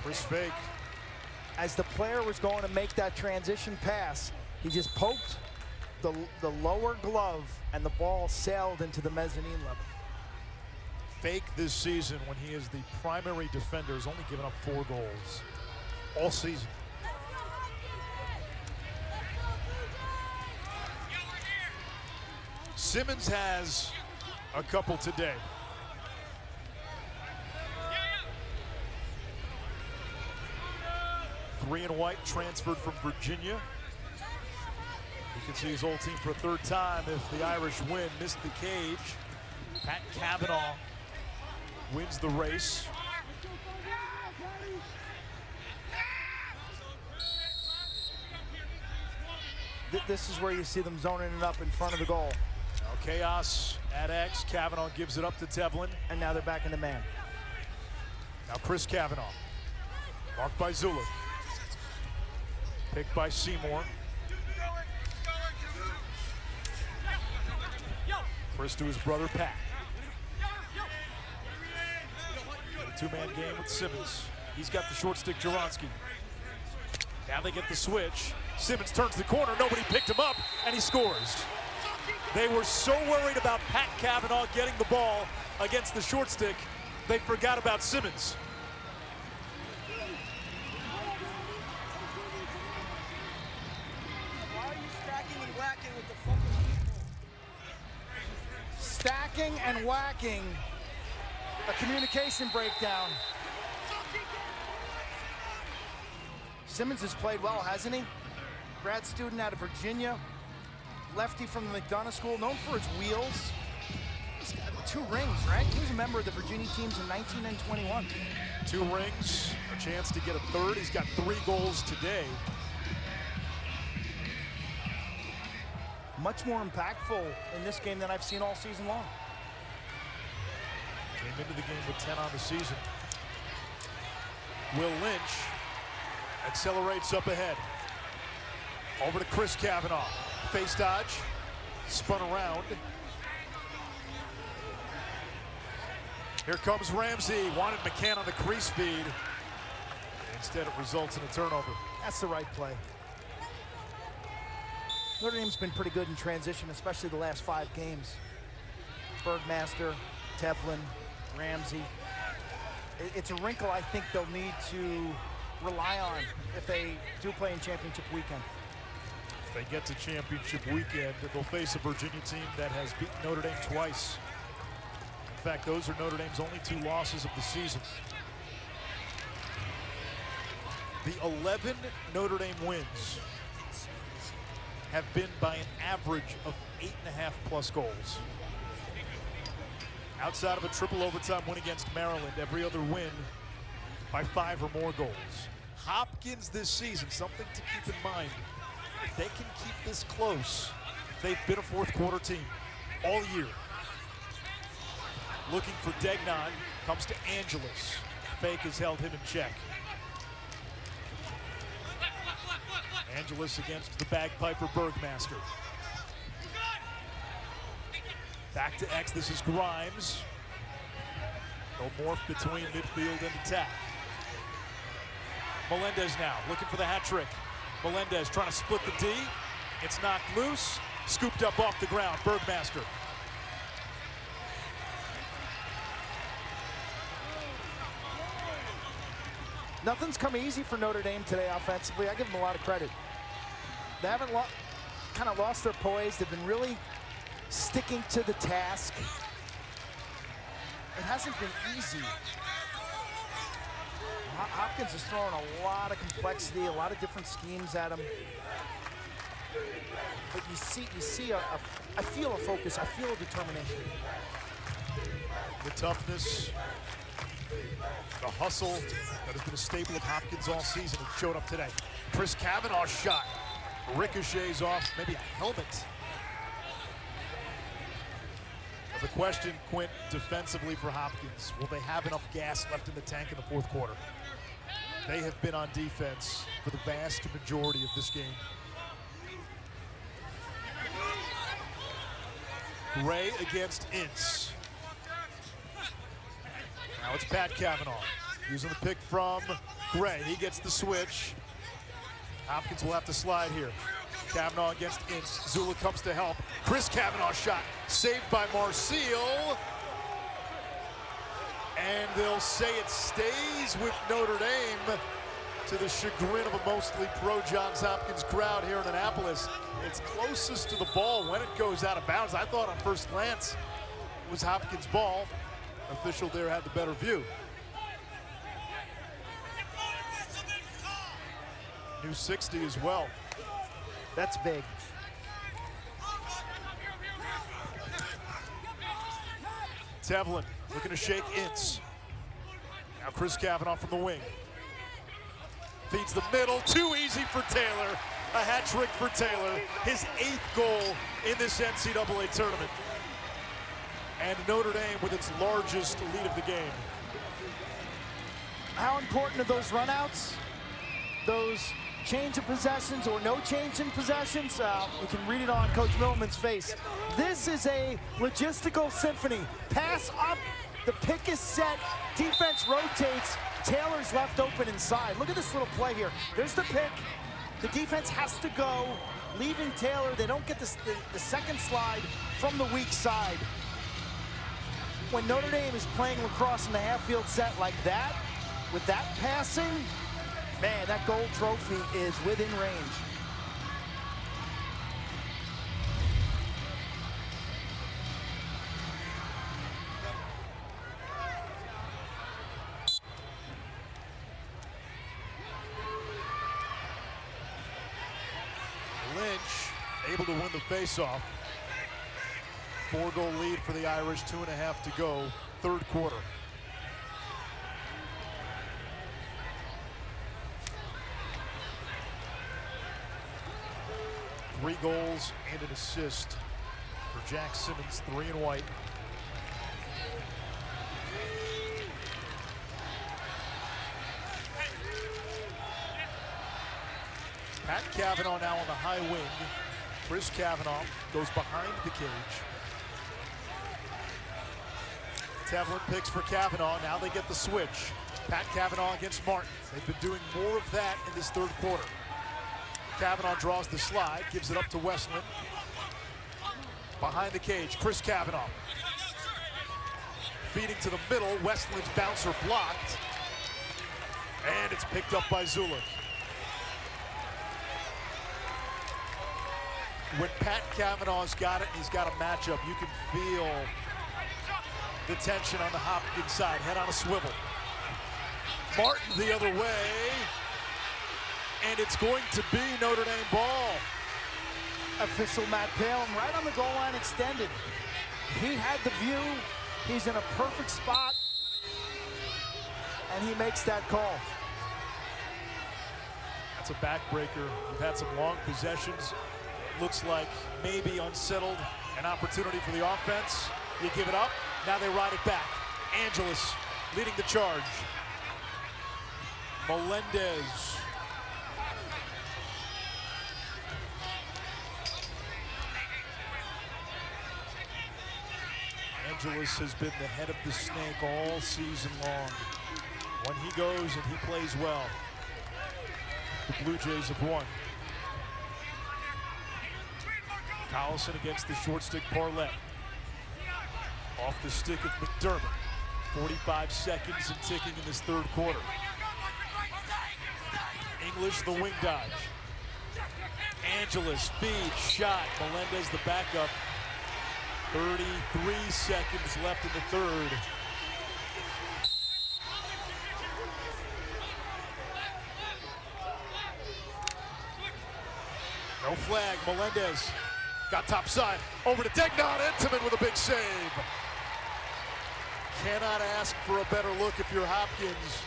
[SPEAKER 1] Chris Fake.
[SPEAKER 2] As the player was going to make that transition pass, he just poked the lower glove and the ball sailed into the mezzanine level.
[SPEAKER 1] Fake this season, when he is the primary defender, has only given up 4 goals all season. Simmons has a couple today. Three and white, transferred from Virginia. You can see his old team for a 3rd time if the Irish win. Missed the cage. Pat Cavanaugh wins the race.
[SPEAKER 2] This is where you see them zoning it up in front of the goal.
[SPEAKER 1] Now chaos at X. Cavanaugh gives it up to Devlin.
[SPEAKER 2] And now they're back in the man.
[SPEAKER 1] Now Chris Cavanaugh. Marked by Zulik. Picked by Seymour. Chris to his brother Pat. A 2-man game with Simmons. He's got the short stick, Jaronski. Now they get the switch. Simmons turns the corner, nobody picked him up, and he scores. They were so worried about Pat Cavanaugh getting the ball against the short stick, they forgot about Simmons.
[SPEAKER 4] Why are you stacking and whacking with the fucking people?
[SPEAKER 2] Stacking and whacking. A communication breakdown. Simmons has played well, hasn't he? Grad student out of Virginia. Lefty from the McDonough School, known for his wheels. He's got 2 rings, right? He was a member of the Virginia teams in 19 and 21.
[SPEAKER 1] 2 rings, a chance to get a 3rd. He's got 3 goals today.
[SPEAKER 2] Much more impactful in this game than I've seen all season long.
[SPEAKER 1] Came into the game with 10 on the season. Will Lynch accelerates up ahead. Over to Chris Cavanaugh. Face dodge. Spun around. Here comes Ramsey. Wanted McCann on the crease feed. Instead, it results in a turnover.
[SPEAKER 2] That's the right play. Notre Dame's been pretty good in transition, especially the last 5 games. Bergmaster, Teflon, Ramsey. It's a wrinkle I think they'll need to rely on if they do play in championship weekend.
[SPEAKER 1] If they get to championship weekend, they'll face a Virginia team that has beaten Notre Dame twice. In fact, those are Notre Dame's only 2 losses of the season. The 11 Notre Dame wins have been by an average of 8.5+ goals. Outside of a triple overtime win against Maryland, every other win by 5 or more goals. Hopkins this season, something to keep in mind. If they can keep this close, they've been a 4th quarter team all year. Looking for Degnan, comes to Angelus. Fake has held him in check. Angelus against the bagpiper Bergmaster. Back to X, this is Grimes. They'll morph between midfield and attack. Melendez now, looking for the hat trick. Melendez trying to split the D. It's knocked loose, scooped up off the ground, Bergmaster.
[SPEAKER 2] Nothing's come easy for Notre Dame today offensively. I give them a lot of credit. They haven't kind of lost their poise. They've been really sticking to the task. It hasn't been easy. Hopkins is throwing a lot of complexity, a lot of different schemes at him. But you see I feel a focus, I feel a determination.
[SPEAKER 1] The toughness, the hustle that has been a staple of Hopkins all season, it showed up today. Chris Kavanaugh's shot ricochets off maybe a helmet. The question, Quint, defensively for Hopkins, will they have enough gas left in the tank in the fourth quarter? They have been on defense for the vast majority of this game. Gray against Ince. Now it's Pat Kavanaugh using the pick from Gray. He gets the switch. Hopkins will have to slide here. Kavanaugh against Ince. Zula comes to help. Chris Kavanaugh shot saved by Marcille. And they'll say it stays with Notre Dame, to the chagrin of a mostly pro-Johns Hopkins crowd here in Annapolis. It's closest to the ball when it goes out of bounds. I thought on first glance it was Hopkins' ball. Official there had the better view. New 60 as well.
[SPEAKER 2] That's big.
[SPEAKER 1] Tevlin looking to shake Ince. Now Chris Kavanaugh from the wing. Feeds the middle, too easy for Taylor. A hat trick for Taylor, his 8th goal in this NCAA tournament. And Notre Dame with its largest lead of the game.
[SPEAKER 2] How important are those runouts? Those change of possessions or no change in possessions? You can read it on Coach Millman's face. This is a logistical symphony. Pass up, the pick is set, defense rotates, Taylor's left open inside. Look at this little play here. There's the pick. The defense has to go, leaving Taylor. They don't get the second slide from the weak side. When Notre Dame is playing lacrosse in the half-field set like that, with that passing, man, that gold trophy is within range.
[SPEAKER 1] Lynch able to win the faceoff. 4-goal lead for the Irish, 2.5 to go, third quarter. Three goals and an assist for Jack Simmons, 3 in white. Pat Kavanaugh now on the high wing. Chris Kavanaugh goes behind the cage. Tevlin picks for Kavanaugh. Now they get the switch. Pat Kavanaugh against Martin. They've been doing more of that in this third quarter. Kavanaugh draws the slide, gives it up to Westland. Behind the cage, Chris Kavanaugh. Feeding to the middle, Westland's bouncer blocked. And it's picked up by Zulik. When Pat Kavanaugh's got it, he's got a matchup. You can feel the tension on the Hopkins side. Head on a swivel. Martin the other way. And it's going to be Notre Dame ball.
[SPEAKER 2] Official Matt Palin right on the goal line extended. He had the view. He's in a perfect spot. And he makes that call.
[SPEAKER 1] That's a backbreaker. We've had some long possessions. Looks like maybe unsettled. An opportunity for the offense. You give it up. Now they ride it back. Angeles leading the charge. Melendez. Angeles has been the head of the snake all season long. When he goes and he plays well, the Blue Jays have won. Collison against the short stick Parlett. Off the stick of McDermott. 45 seconds and ticking in this third quarter. English, the wing dodge. Angeles, feed, shot. Melendez, the backup. 33 seconds left in the third. No flag. Melendez got top side. Over to Degnan. Intimate with a big save. Cannot ask for a better look if you're Hopkins.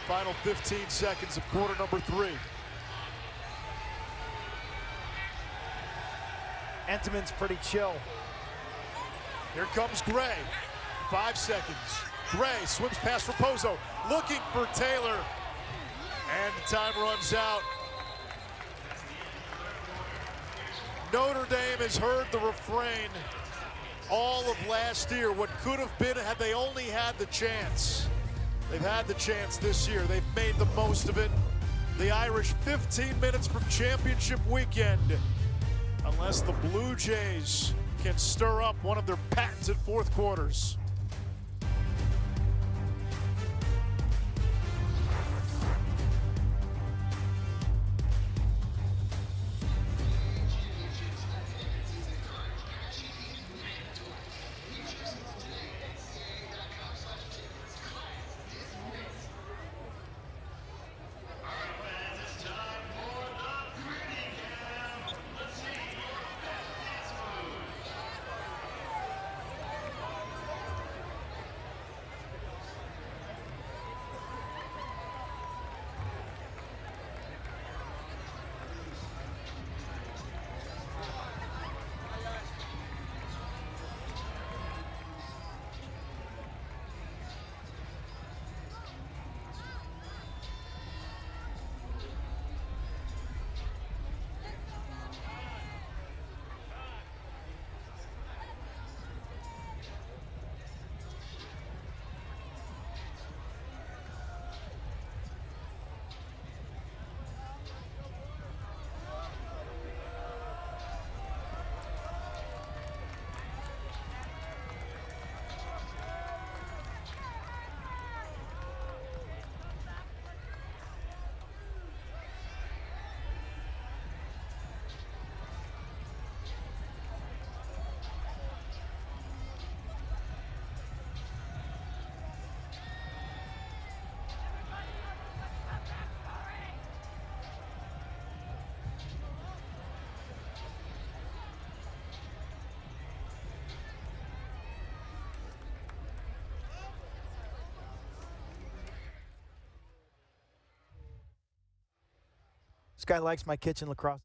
[SPEAKER 1] Final 15 seconds of quarter number 3.
[SPEAKER 2] Entenmann's pretty chill.
[SPEAKER 1] Here comes Gray. 5 seconds. Gray swims past Raposo, looking for Taylor. And time runs out. Notre Dame has heard the refrain all of last year. What could have been had they only had the chance. They've had the chance this year. They've made the most of it. The Irish 15 minutes from championship weekend. Unless the Blue Jays can stir up one of their patented fourth quarters.
[SPEAKER 2] This guy likes my kitchen lacrosse.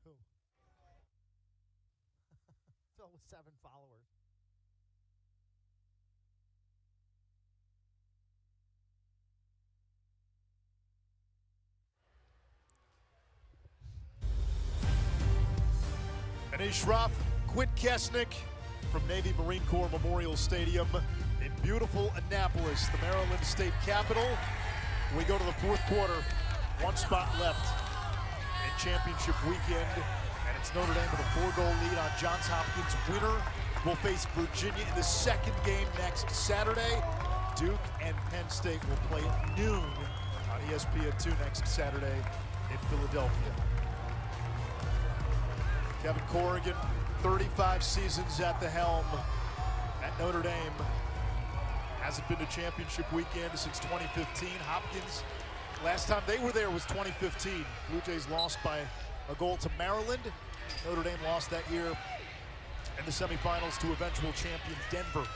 [SPEAKER 1] Who?
[SPEAKER 2] Phil with 7 followers.
[SPEAKER 1] Anish Ruff, Quint Kesnick from Navy Marine Corps Memorial Stadium in beautiful Annapolis, the Maryland state capital. We go to the fourth quarter. 1 spot left in championship weekend, and it's Notre Dame with a 4-goal lead on Johns Hopkins. Winner will face Virginia in the second game next Saturday. Duke and Penn State will play at noon on ESPN2 next Saturday in Philadelphia. Kevin Corrigan, 35 seasons at the helm at Notre Dame. Hasn't been to championship weekend since 2015. Hopkins, last time they were there was 2015. Blue Jays lost by a goal to Maryland. Notre Dame lost that year in the semifinals to eventual champion Denver.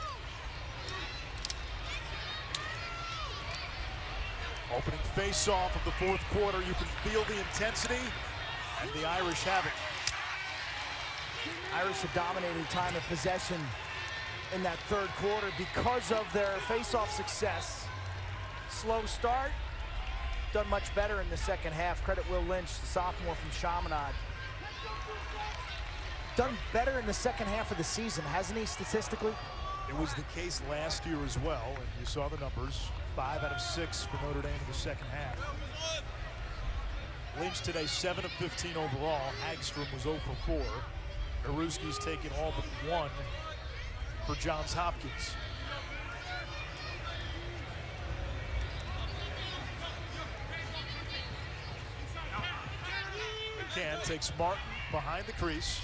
[SPEAKER 1] Opening face-off of the fourth quarter. You can feel the intensity, and the Irish have it.
[SPEAKER 2] Irish are dominating time of possession in that third quarter because of their face-off success. Slow start, done much better in the second half. Credit Will Lynch, the sophomore from Chaminade. Done better in the second half of the season, hasn't he, statistically?
[SPEAKER 1] It was the case last year as well, and you saw the numbers. 5 out of 6 for Notre Dame in the second half. Lynch today 7 of 15 overall. Hagstrom was 0 for 4. Aruski's taken all but 1 for Johns Hopkins. takes Martin behind the crease.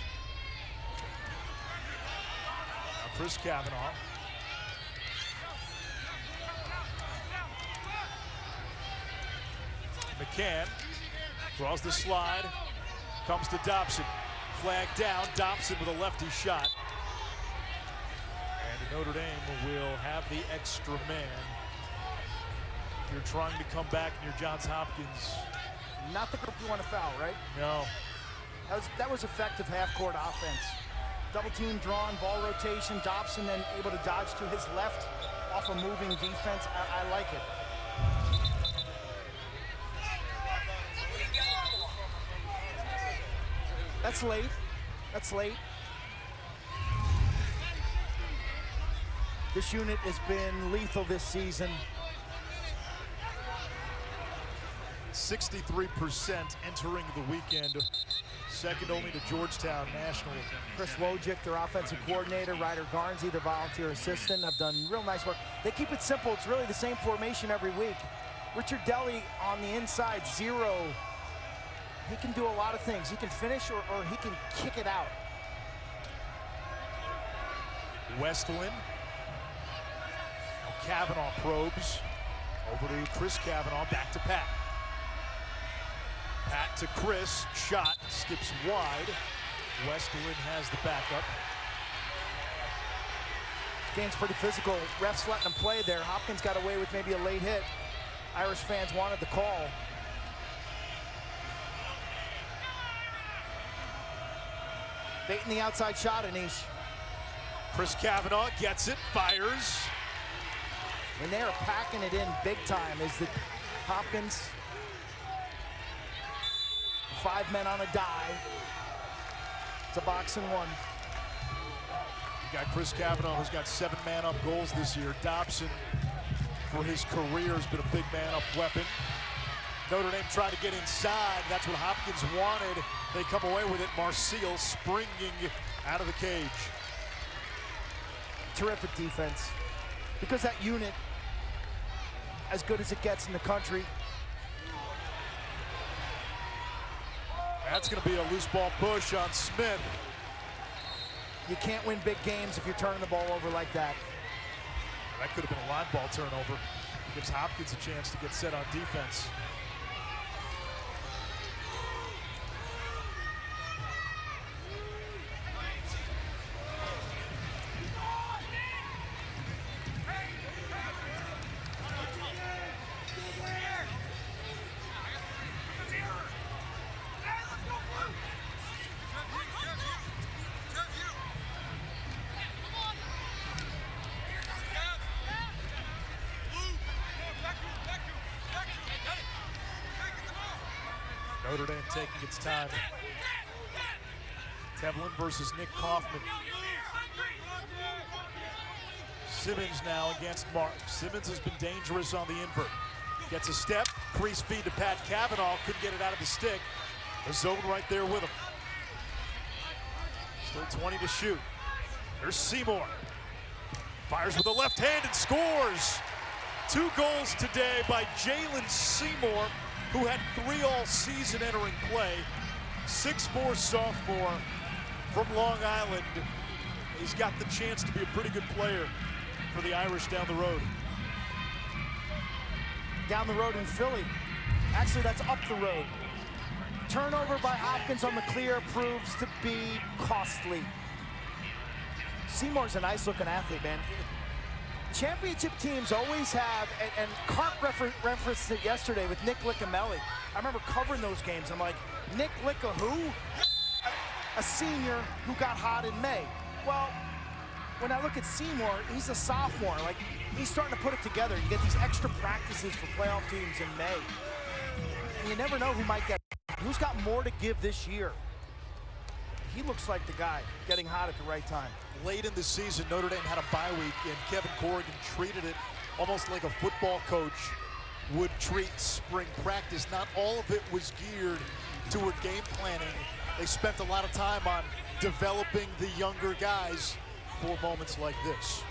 [SPEAKER 1] Now Chris Kavanaugh. McCann draws the slide, comes to Dobson. Flag down, Dobson with a lefty shot. And Notre Dame will have the extra man. If you're trying to come back and you're Johns Hopkins.
[SPEAKER 2] Not the group you want to foul, right?
[SPEAKER 1] No.
[SPEAKER 2] That was effective half-court offense. Double team drawn, ball rotation. Dobson then able to dodge to his left off a moving defense. I like it. That's late. That's late. This unit has been lethal this season.
[SPEAKER 1] 63% entering the weekend. Second only to Georgetown National.
[SPEAKER 2] Chris Wojcik, their offensive coordinator, Ryder Garnsey, their volunteer assistant, have done real nice work. They keep it simple. It's really the same formation every week. Richard Deli on the inside, 0. He can do a lot of things. He can finish or he can kick it out.
[SPEAKER 1] Westland. Now Kavanaugh probes. Over to Chris Kavanaugh, back to Pat. Pat to Chris, shot, skips wide. Westland has the backup.
[SPEAKER 2] Game's pretty physical. Refs letting them play there. Hopkins got away with maybe a late hit. Irish fans wanted the call. Baiting the outside shot, Anish.
[SPEAKER 1] Chris Kavanaugh gets it, fires.
[SPEAKER 2] And they are packing it in big time as the Hopkins, 5 men on a die. It's a boxing one.
[SPEAKER 1] You got Chris Kavanaugh, who's got 7 man-up goals this year. Dobson, for his career, has been a big man-up weapon. Notre Dame tried to get inside. That's what Hopkins wanted. They come away with it. Marseille springing out of the cage.
[SPEAKER 2] Terrific defense. Because that unit, as good as it gets in the country.
[SPEAKER 1] That's going to be a loose ball push on Smith.
[SPEAKER 2] You can't win big games if you're turning the ball over like that.
[SPEAKER 1] That could have been a line ball turnover. Gives Hopkins a chance to get set on defense. Notre Dame taking its time. Tevlin versus Nick Kaufman. Simmons now against Mark. Simmons has been dangerous on the invert. Gets a step, crease feed to Pat Kavanaugh, couldn't get it out of the stick. The zone right there with him. Still 20 to shoot. There's Seymour. Fires with the left hand and scores. 2 goals today by Jalen Seymour, who had 3 all season entering play. 6'4" sophomore from Long Island. He's got the chance to be a pretty good player for the Irish down the road.
[SPEAKER 2] Down the road in Philly. Actually, that's up the road. Turnover by Hopkins on the clear proves to be costly. Seymour's a nice-looking athlete, man. Championship teams always have, and Clark referenced it yesterday with Nick Liccamelli. I remember covering those games. I'm like, Nick Licca who? A senior who got hot in May. Well, when I look at Seymour, he's a sophomore. Like, he's starting to put it together. You get these extra practices for playoff teams in May. And you never know who might get, who's got more to give this year. He looks like the guy getting hot at the right time.
[SPEAKER 1] Late in the season, Notre Dame had a bye week, and Kevin Corrigan treated it almost like a football coach would treat spring practice. Not all of it was geared toward game planning. They spent a lot of time on developing the younger guys for moments like this.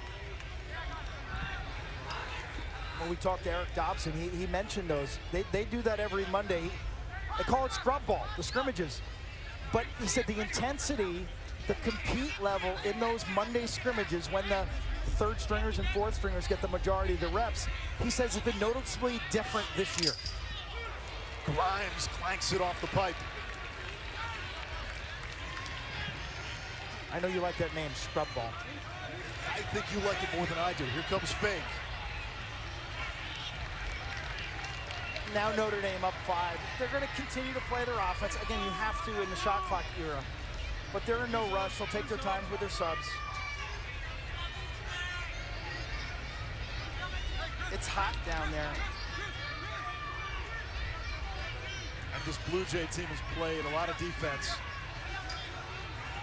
[SPEAKER 2] When we talked to Eric Dobson, he mentioned those. They do that every Monday. They call it scrub ball, the scrimmages. But he said the intensity, the compete level in those Monday scrimmages when the third stringers and fourth stringers get the majority of the reps, he says it's been noticeably different this year.
[SPEAKER 1] Grimes clanks it off the pipe.
[SPEAKER 2] I know you like that name, Scrub Ball.
[SPEAKER 1] I think you like it more than I do. Here comes Fake.
[SPEAKER 2] Now Notre Dame up 5. They're going to continue to play their offense. Again, you have to in the shot clock era. But they're in no rush. They'll take their time with their subs. It's hot down there.
[SPEAKER 1] And this Blue Jay team has played a lot of defense.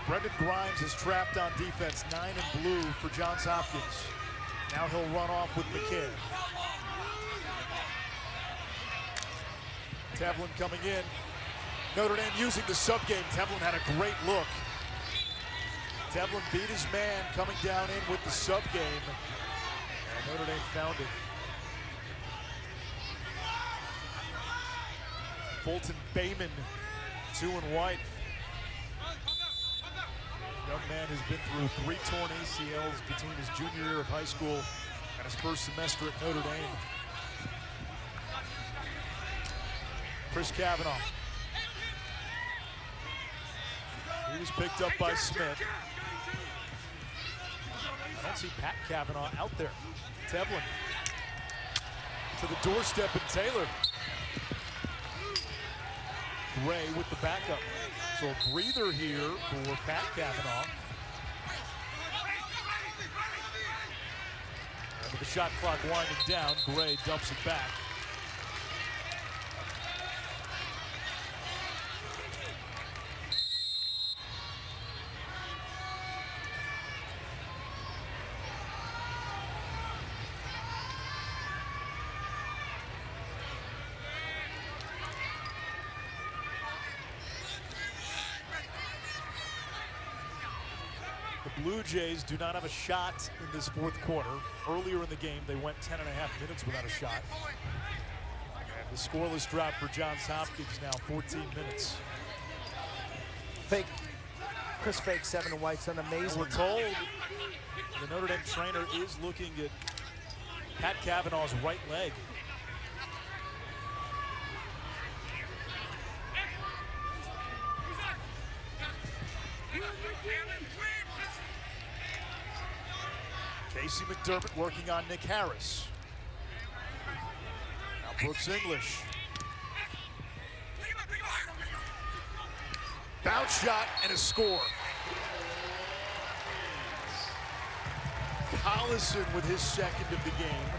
[SPEAKER 1] Brendan Grimes is trapped on defense, 9 and blue for Johns Hopkins. Now he'll run off with McKinn. Tevlin coming in. Notre Dame using the sub game. Tevlin had a great look. Tevlin beat his man coming down in with the sub game. And Notre Dame found it. Fulton Bayman, 2 and white. Young man has been through 3 torn ACLs between his junior year of high school and his first semester at Notre Dame. Chris Kavanaugh. He was picked up by Smith. I don't see Pat Kavanaugh out there. Tevlin to the doorstep, and Taylor. Gray with the backup. So a breather here for Pat Kavanaugh. And with the shot clock winding down, Gray dumps it back. The Blue Jays do not have a shot in this fourth quarter. Earlier in the game, they went 10.5 minutes without a shot. And the scoreless drought for Johns Hopkins now 14 minutes.
[SPEAKER 2] Fake. Chris Fake, 7 and white's done amazing.
[SPEAKER 1] We're told the Notre Dame trainer is looking at Pat Kavanaugh's right leg. Casey McDermott working on Nick Harris. Now Brooks English. Bounce shot and a score. Collison with his second of the game.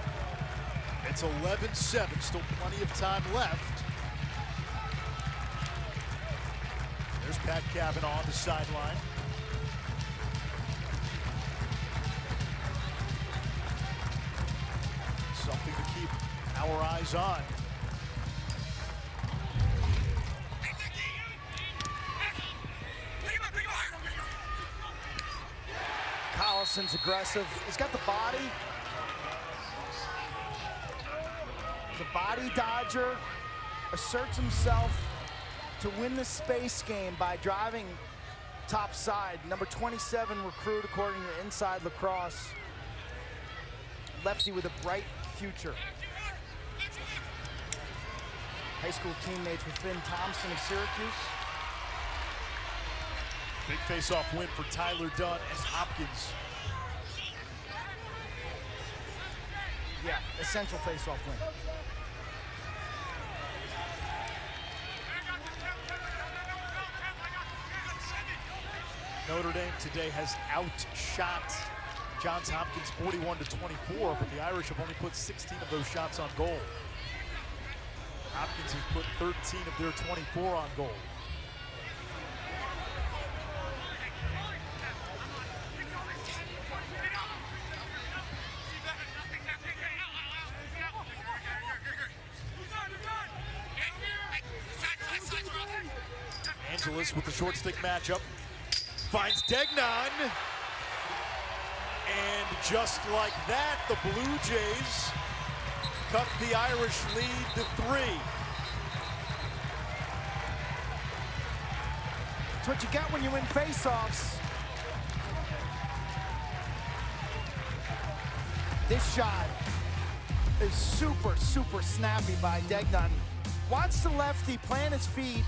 [SPEAKER 1] It's 11-7, still plenty of time left. There's Pat Kavanaugh on the sideline. Something to keep our eyes on.
[SPEAKER 2] Collison's aggressive. He's got the body. The body dodger asserts himself to win the space game by driving top side. Number 27 recruit according to Inside Lacrosse. Lefty with a bright future. High school teammates with Finn Thompson of Syracuse.
[SPEAKER 1] Big face-off win for Tyler Dunn and Hopkins.
[SPEAKER 2] Yeah, essential face-off win.
[SPEAKER 1] Notre Dame today has outshot Johns Hopkins 41-24, but the Irish have only put 16 of those shots on goal. Hopkins has put 13 of their 24 on goal. Angeles with the short stick matchup. Finds Degnan. And just like that, the Blue Jays cut the Irish lead to 3.
[SPEAKER 2] what you get when you win faceoffs. This shot is super, super snappy by Degnan. Watch the lefty plant his feet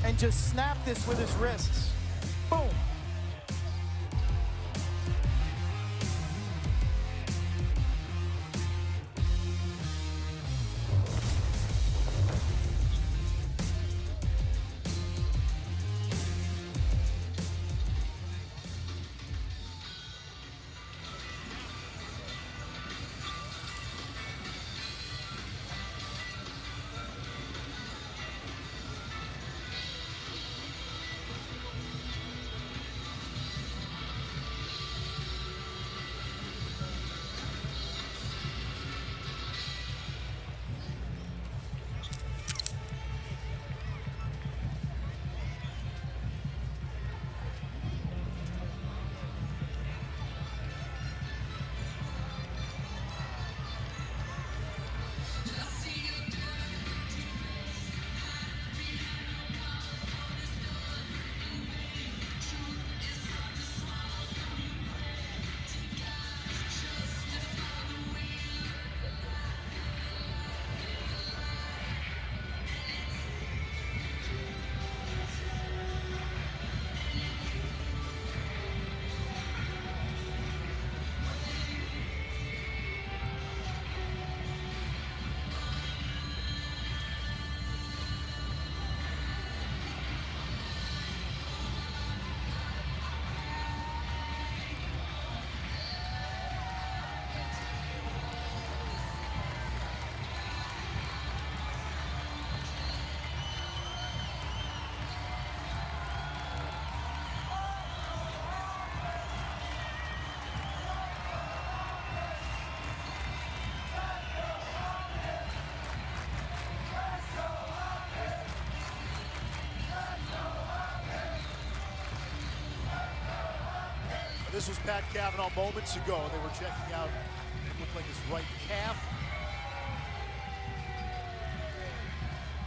[SPEAKER 2] and just snap this with his wrists. Boom.
[SPEAKER 1] This was Pat Cavanaugh moments ago. They were checking out, it looked like his right calf.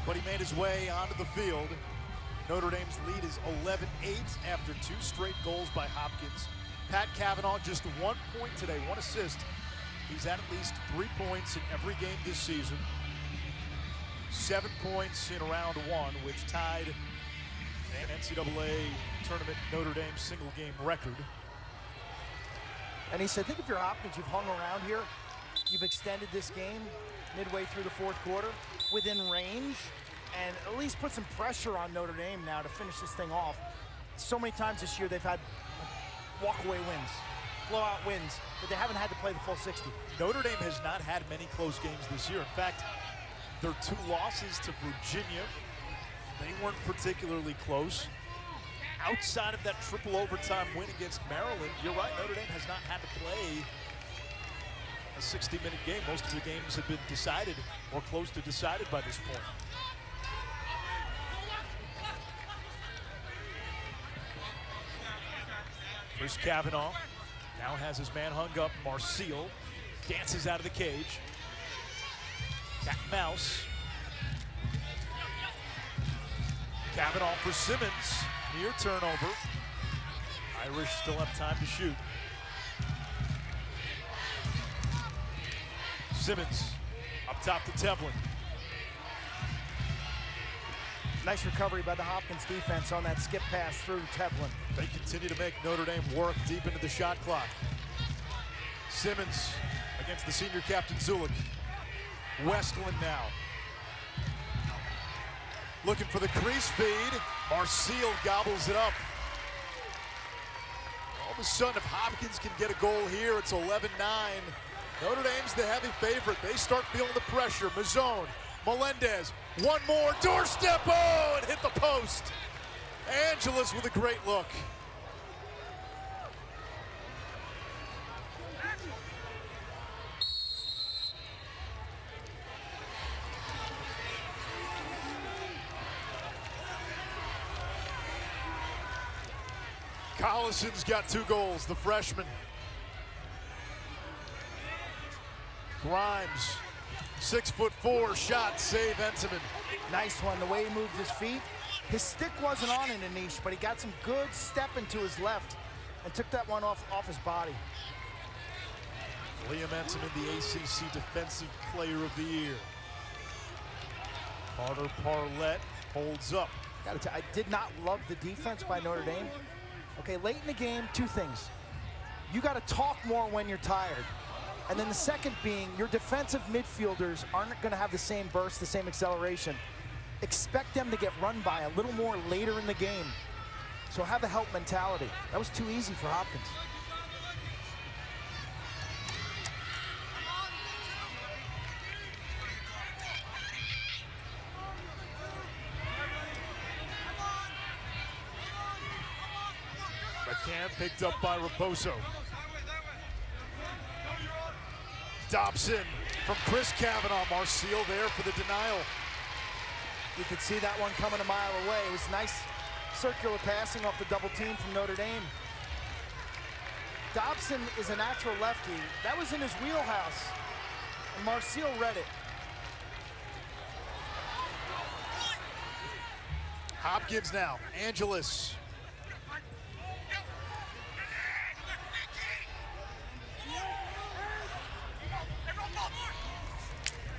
[SPEAKER 1] But he made his way onto the field. Notre Dame's lead is 11-8 after 2 straight goals by Hopkins. Pat Cavanaugh just 1 point today, 1 assist. He's had at least 3 points in every game this season. 7 points in round 1, which tied an NCAA tournament Notre Dame single game record.
[SPEAKER 2] And he said, think if you're Hopkins, you've hung around here, you've extended this game midway through the 4th quarter within range, and at least put some pressure on Notre Dame now to finish this thing off. So many times this year they've had walk-away wins, blowout wins, but they haven't had to play the full 60.
[SPEAKER 1] Notre Dame has not had many close games this year. In fact, their 2 losses to Virginia, they weren't particularly close. Outside of that triple overtime win against Maryland, you're right, Notre Dame has not had to play a 60-minute game. Most of the games have been decided or close to decided by this point. Here's Cavanaugh. Now has his man hung up. Marcille dances out of the cage. Cat and mouse. Cavanaugh for Simmons. Near turnover. Irish still have time to shoot. Simmons up top to Tevlin.
[SPEAKER 2] Nice recovery by the Hopkins defense on that skip pass through Tevlin.
[SPEAKER 1] They continue to make Notre Dame work deep into the shot clock. Simmons against the senior captain Zulik. Westland now. Looking for the crease feed. Marcille gobbles it up. All of a sudden, if Hopkins can get a goal here, it's 11-9. Notre Dame's the heavy favorite. They start feeling the pressure. Mazzone, Melendez, one more, doorstep, oh, it hit the post. Angeles with a great look. Collison's got 2 goals, the freshman. Grimes, 6'4" shot, save Entenmann.
[SPEAKER 2] Nice one, the way he moved his feet, His stick wasn't on in a niche, but he got some good step into his left and took that one off his body.
[SPEAKER 1] Liam Entenmann, the ACC Defensive Player of the Year. Carter Parlett holds up.
[SPEAKER 2] Gotta tell you, I did not love the defense by Notre Dame. Okay, late in the game, two things. You gotta talk more when you're tired. And then the second being, your defensive midfielders aren't gonna have the same burst, the same acceleration. Expect them to get run by a little more later in the game. So have a help mentality. That was too easy for Hopkins.
[SPEAKER 1] McCann picked up by Raposo. Dobson from Chris Kavanaugh. Marseille there for the denial.
[SPEAKER 2] You could see that one coming a mile away. It was nice circular passing off the double team from Notre Dame. Dobson is a natural lefty. That was in his wheelhouse, and Marseille read it.
[SPEAKER 1] Hopkins now, Angeles.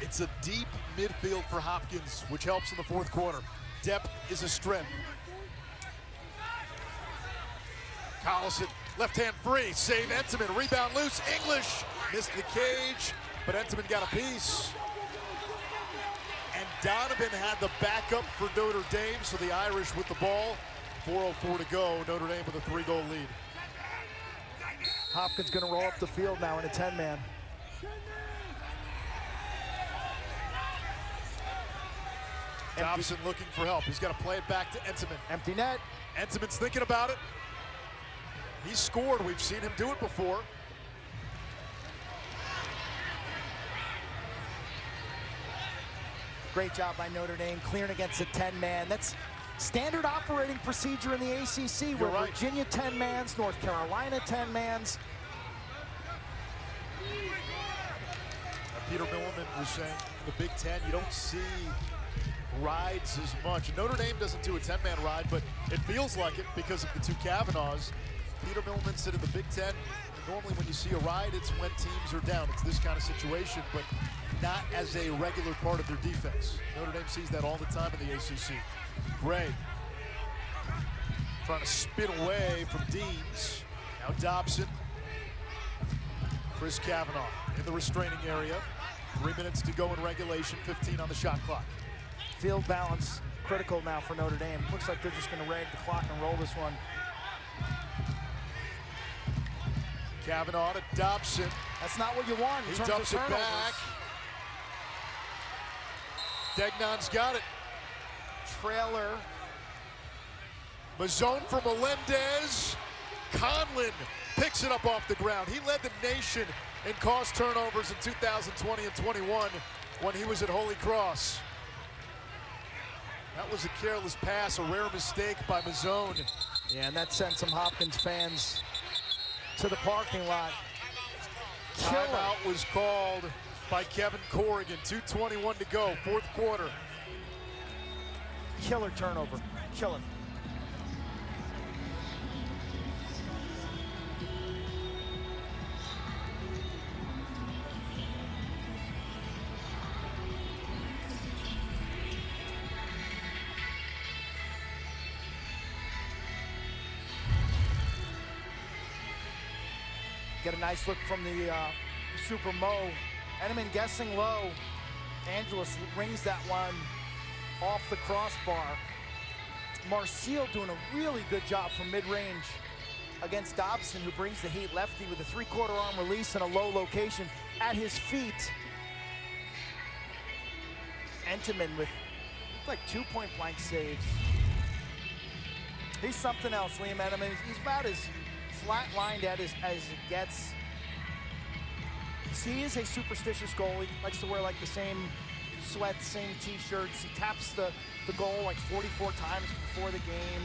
[SPEAKER 1] It's a deep midfield for Hopkins, which helps in the fourth quarter. Depth is a strength. Collison, left hand free, save Entenmann, rebound loose, English missed the cage, but Entenmann got a piece. And Donovan had the backup for Notre Dame, so the Irish with the ball. 4:04 to go, Notre Dame with a 3-goal lead.
[SPEAKER 2] Hopkins gonna roll up the field now in a 10-man.
[SPEAKER 1] Dobson looking for help. He's got to play it back to Entenmann.
[SPEAKER 2] Empty net.
[SPEAKER 1] Entenmann's thinking about it. He's scored. We've seen him do it before.
[SPEAKER 2] Great job by Notre Dame clearing against a 10-man. That's standard operating procedure in the ACC. Where
[SPEAKER 1] right.
[SPEAKER 2] Virginia 10-mans, North Carolina 10-mans.
[SPEAKER 1] Peter Milliman was saying in the Big Ten, you don't see rides as much. Notre Dame doesn't do a 10-man ride, but it feels like it because of the two Kavanaughs. Peter Milliman said in the Big Ten, normally when you see a ride, it's when teams are down. It's this kind of situation, but not as a regular part of their defense. Notre Dame sees that all the time in the ACC. Gray trying to spin away from Deans. Now Dobson. Chris Kavanaugh in the restraining area. 3 minutes to go in regulation, 15 on the shot clock.
[SPEAKER 2] Field balance critical now for Notre Dame. Looks like they're just going to rag the clock and roll this one.
[SPEAKER 1] Kavanaugh to Dobson.
[SPEAKER 2] That's not what you want in
[SPEAKER 1] He
[SPEAKER 2] terms
[SPEAKER 1] dumps
[SPEAKER 2] of
[SPEAKER 1] it
[SPEAKER 2] turnovers.
[SPEAKER 1] back. Degnon's got it.
[SPEAKER 2] Trailer.
[SPEAKER 1] Mazzone for Melendez. Conlon picks it up off the ground. He led the nation in cost turnovers in 2020 and 21 when he was at Holy Cross. That was a careless pass, a rare mistake by Mazzone.
[SPEAKER 2] Yeah, and that sent some Hopkins fans to the parking lot.
[SPEAKER 1] Timeout was called by Kevin Corrigan. 2:21 to go, fourth quarter.
[SPEAKER 2] Killer turnover, killer. Get a nice look from the Super Mo. Entenmann guessing low. Angeles rings that one off the crossbar. Marseille doing a really good job from mid-range against Dobson, who brings the heat. Lefty with a three-quarter arm release in a low location at his feet. Entenmann with like 2 point-blank saves. He's something else, Liam Entenmann. He's about as flat-lined as it gets. He is a superstitious goalie. Likes to wear like the same sweats, same t-shirts. He taps the goal like 44 times before the game.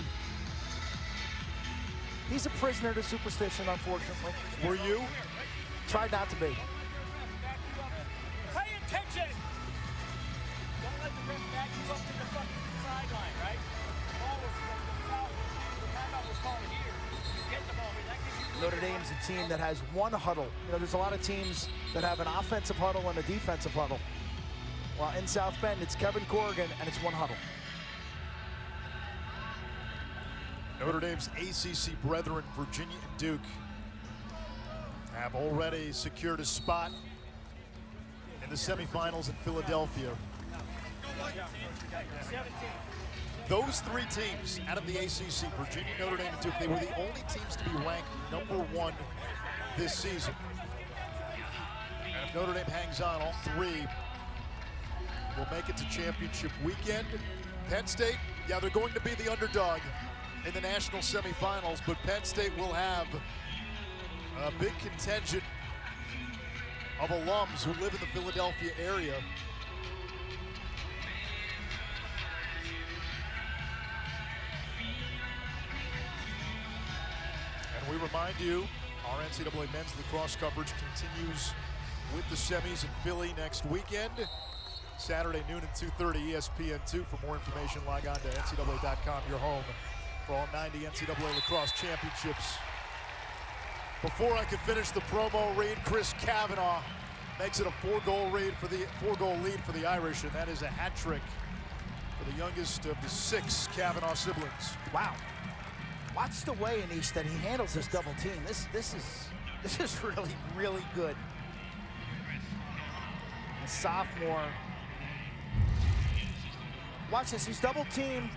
[SPEAKER 2] He's a prisoner to superstition, unfortunately.
[SPEAKER 1] Were you?
[SPEAKER 2] Tried not to be.
[SPEAKER 4] Pay attention! Don't let the ref back you up to the fucking sideline, right?
[SPEAKER 2] Notre Dame's a team that has one huddle. You know, there's a lot of teams that have an offensive huddle and a defensive huddle. Well, in South Bend, it's Kevin Corrigan, and it's one huddle.
[SPEAKER 1] Notre Dame's ACC brethren, Virginia and Duke, have already secured a spot in the semifinals in Philadelphia. Those three teams out of the ACC, Virginia, Notre Dame, and Duke, they were the only teams to be ranked #1 this season. And if Notre Dame hangs on, all three will make it to championship weekend. Penn State, yeah, they're going to be the underdog in the national semifinals, but Penn State will have a big contingent of alums who live in the Philadelphia area. And we remind you, our NCAA men's lacrosse coverage continues with the semis in Philly next weekend. Saturday noon at 2:30, ESPN2. For more information, log on to NCAA.com, your home for all 90 NCAA lacrosse championships. Before I can finish the promo read, Chris Kavanaugh makes it a four-goal lead for the Irish, and that is a hat trick for the youngest of the 6 Kavanaugh siblings.
[SPEAKER 2] Wow. Watch the way, Anish, that he handles this double team. This is really, really good. The sophomore. Watch this, he's double teamed,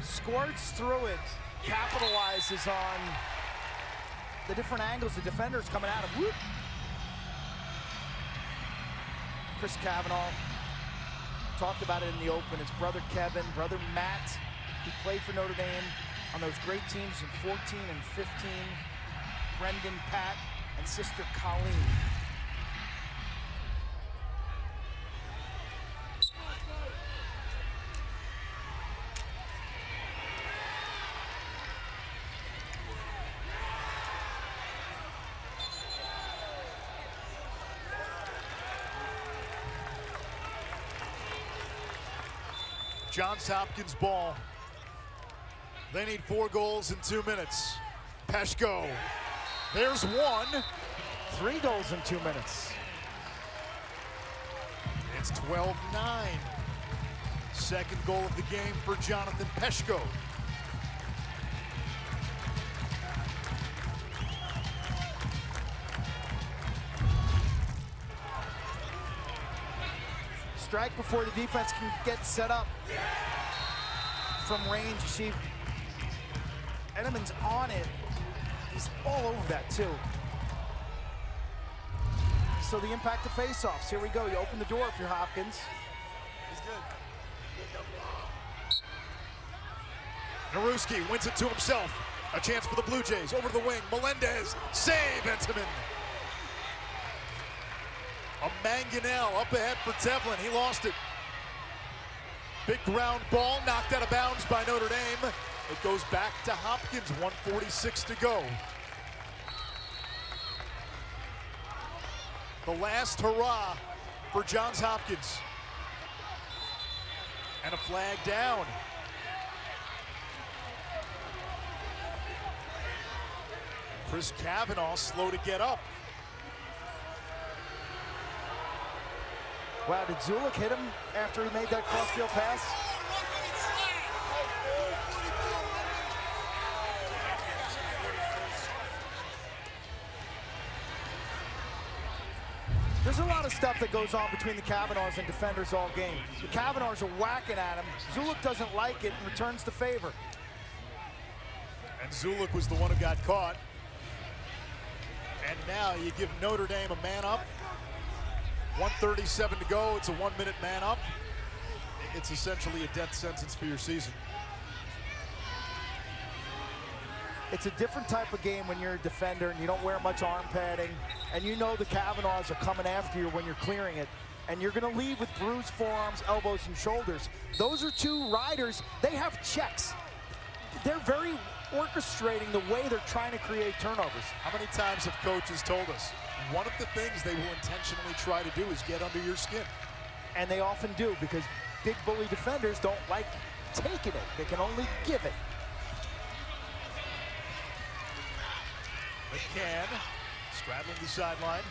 [SPEAKER 2] squirts through it, capitalizes on the different angles the defender's coming at him. Whoop. Chris Kavanaugh talked about it in the open. His brother Kevin, brother Matt, who played for Notre Dame on those great teams in 14 and 15. Brendan, Pat, and sister Colleen.
[SPEAKER 1] Johns Hopkins ball. They need 4 goals in 2 minutes. Peshko, there's one.
[SPEAKER 2] 3 goals in 2 minutes.
[SPEAKER 1] It's 12-9. Second goal of the game for Jonathan Peshko.
[SPEAKER 2] Strike before the defense can get set up from range. You see Edelman's on it. He's all over that too. So the impact of face-offs. Here we go. You open the door if you're Hopkins.
[SPEAKER 4] He's good.
[SPEAKER 1] Naruski wins it to himself. A chance for the Blue Jays. Over the wing. Melendez. Save, Entenmann. A Manganell up ahead for Tevlin. He lost it. Big ground ball knocked out of bounds by Notre Dame. It goes back to Hopkins. 1:46 to go. The last hurrah for Johns Hopkins. And a flag down. Chris Kavanaugh slow to get up.
[SPEAKER 2] Wow, did Zulik hit him after he made that crossfield pass? There's a lot of stuff that goes on between the Kavanaughs and defenders all game. The Kavanaughs are whacking at him. Zulik doesn't like it and returns the favor.
[SPEAKER 1] And Zulik was the one who got caught. And now you give Notre Dame a man up. 1:37 to go. It's a 1-minute man up. It's essentially a death sentence for your season.
[SPEAKER 2] It's a different type of game when you're a defender and you don't wear much arm padding, and you know the Kavanaughs are coming after you when you're clearing it, and you're going to leave with bruised forearms, elbows, and shoulders. Those are 2 riders. They have checks. They're very orchestrating the way they're trying to create turnovers.
[SPEAKER 1] How many times have coaches told us one of the things they will intentionally try to do is get under your skin?
[SPEAKER 2] And they often do, because big bully defenders don't like taking it. They can only give it.
[SPEAKER 1] McCann straddling the sideline.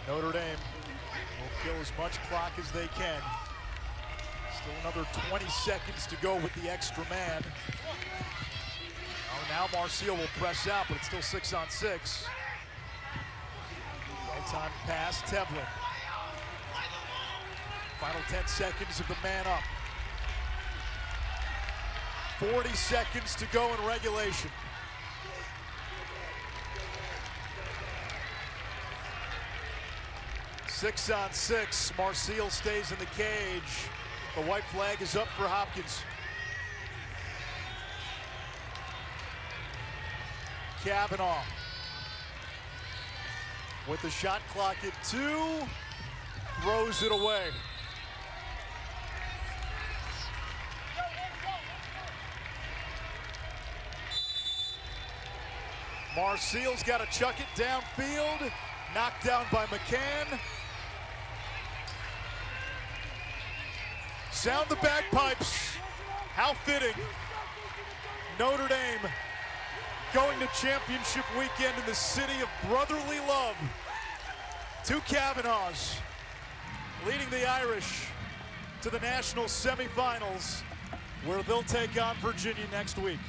[SPEAKER 1] Notre Dame will kill as much clock as they can. Still another 20 seconds to go with the extra man. Oh, now Marseille will press out, but it's still 6-on-6. Well-timed pass, Tevlin. Final 10 seconds of the man up. 40 seconds to go in regulation. Six on six, Marseille stays in the cage. The white flag is up for Hopkins. Kavanaugh with the shot clock at 2, throws it away. Marseille's got to chuck it downfield, knocked down by McCann. Sound the bagpipes. How fitting. Notre Dame going to championship weekend in the city of brotherly love. 2 Kavanaughs leading the Irish to the national semifinals, where they'll take on Virginia next week.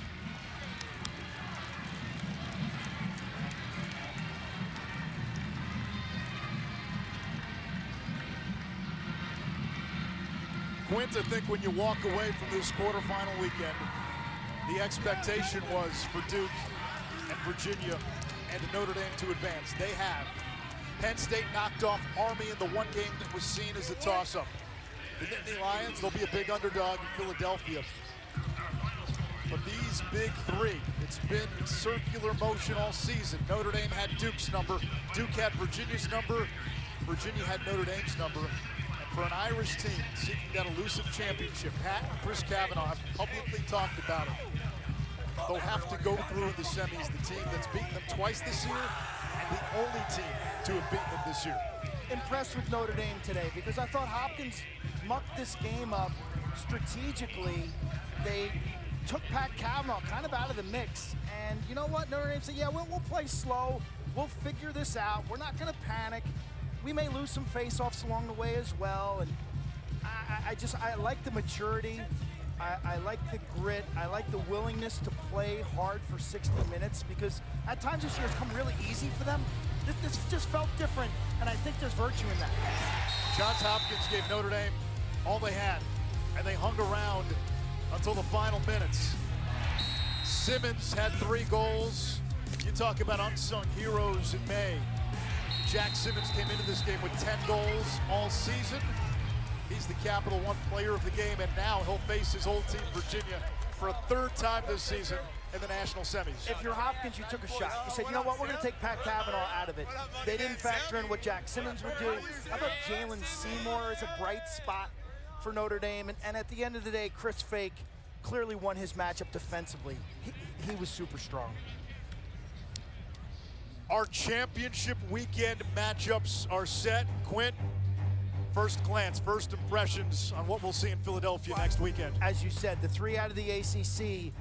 [SPEAKER 1] Quint, I think when you walk away from this quarterfinal weekend, the expectation was for Duke and Virginia and Notre Dame to advance. They have. Penn State knocked off Army in the one game that was seen as a toss-up. The Nittany Lions, they'll be a big underdog in Philadelphia. But these big 3, it's been circular motion all season. Notre Dame had Duke's number, Duke had Virginia's number, Virginia had Notre Dame's number. For an Irish team seeking that elusive championship, Pat and Chris Kavanaugh have publicly talked about it. They'll have to go through the semis, the team that's beaten them twice this year, and the only team to have beaten them this year.
[SPEAKER 2] Impressed with Notre Dame today because I thought Hopkins mucked this game up strategically. They took Pat Kavanaugh kind of out of the mix, and you know what? Notre Dame said, yeah, we'll play slow. We'll figure this out. We're not going to panic. We may lose some face-offs along the way as well, and I like the maturity. I like the grit. I like the willingness to play hard for 60 minutes because at times this year has come really easy for them. This just felt different, and I think there's virtue in that.
[SPEAKER 1] Johns Hopkins gave Notre Dame all they had, and they hung around until the final minutes. Simmons had 3 goals. You talk about unsung heroes in May. Jack Simmons came into this game with 10 goals all season. He's the Capital One player of the game, and now he'll face his old team, Virginia, for a 3rd time this season in the national semis.
[SPEAKER 2] If you're Hopkins, you took a shot. You said, you know what, we're going to take Pat Kavanaugh out of it. They didn't factor in what Jack Simmons would do. How about Jalen Seymour as a bright spot for Notre Dame? And at the end of the day, Chris Fake clearly won his matchup defensively. He was super strong.
[SPEAKER 1] Our championship weekend matchups are set. Quint, first glance, first impressions on what we'll see in Philadelphia next weekend.
[SPEAKER 2] As you said, the 3 out of the ACC,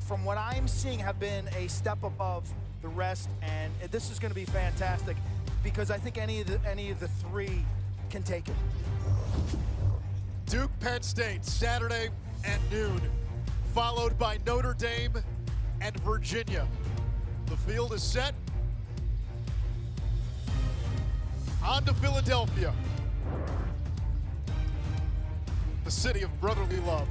[SPEAKER 2] from what I'm seeing, have been a step above the rest, and this is going to be fantastic because I think any of the 3 can take it.
[SPEAKER 1] Duke, Penn State, Saturday at noon, followed by Notre Dame and Virginia. The field is set. On to Philadelphia, the city of brotherly love.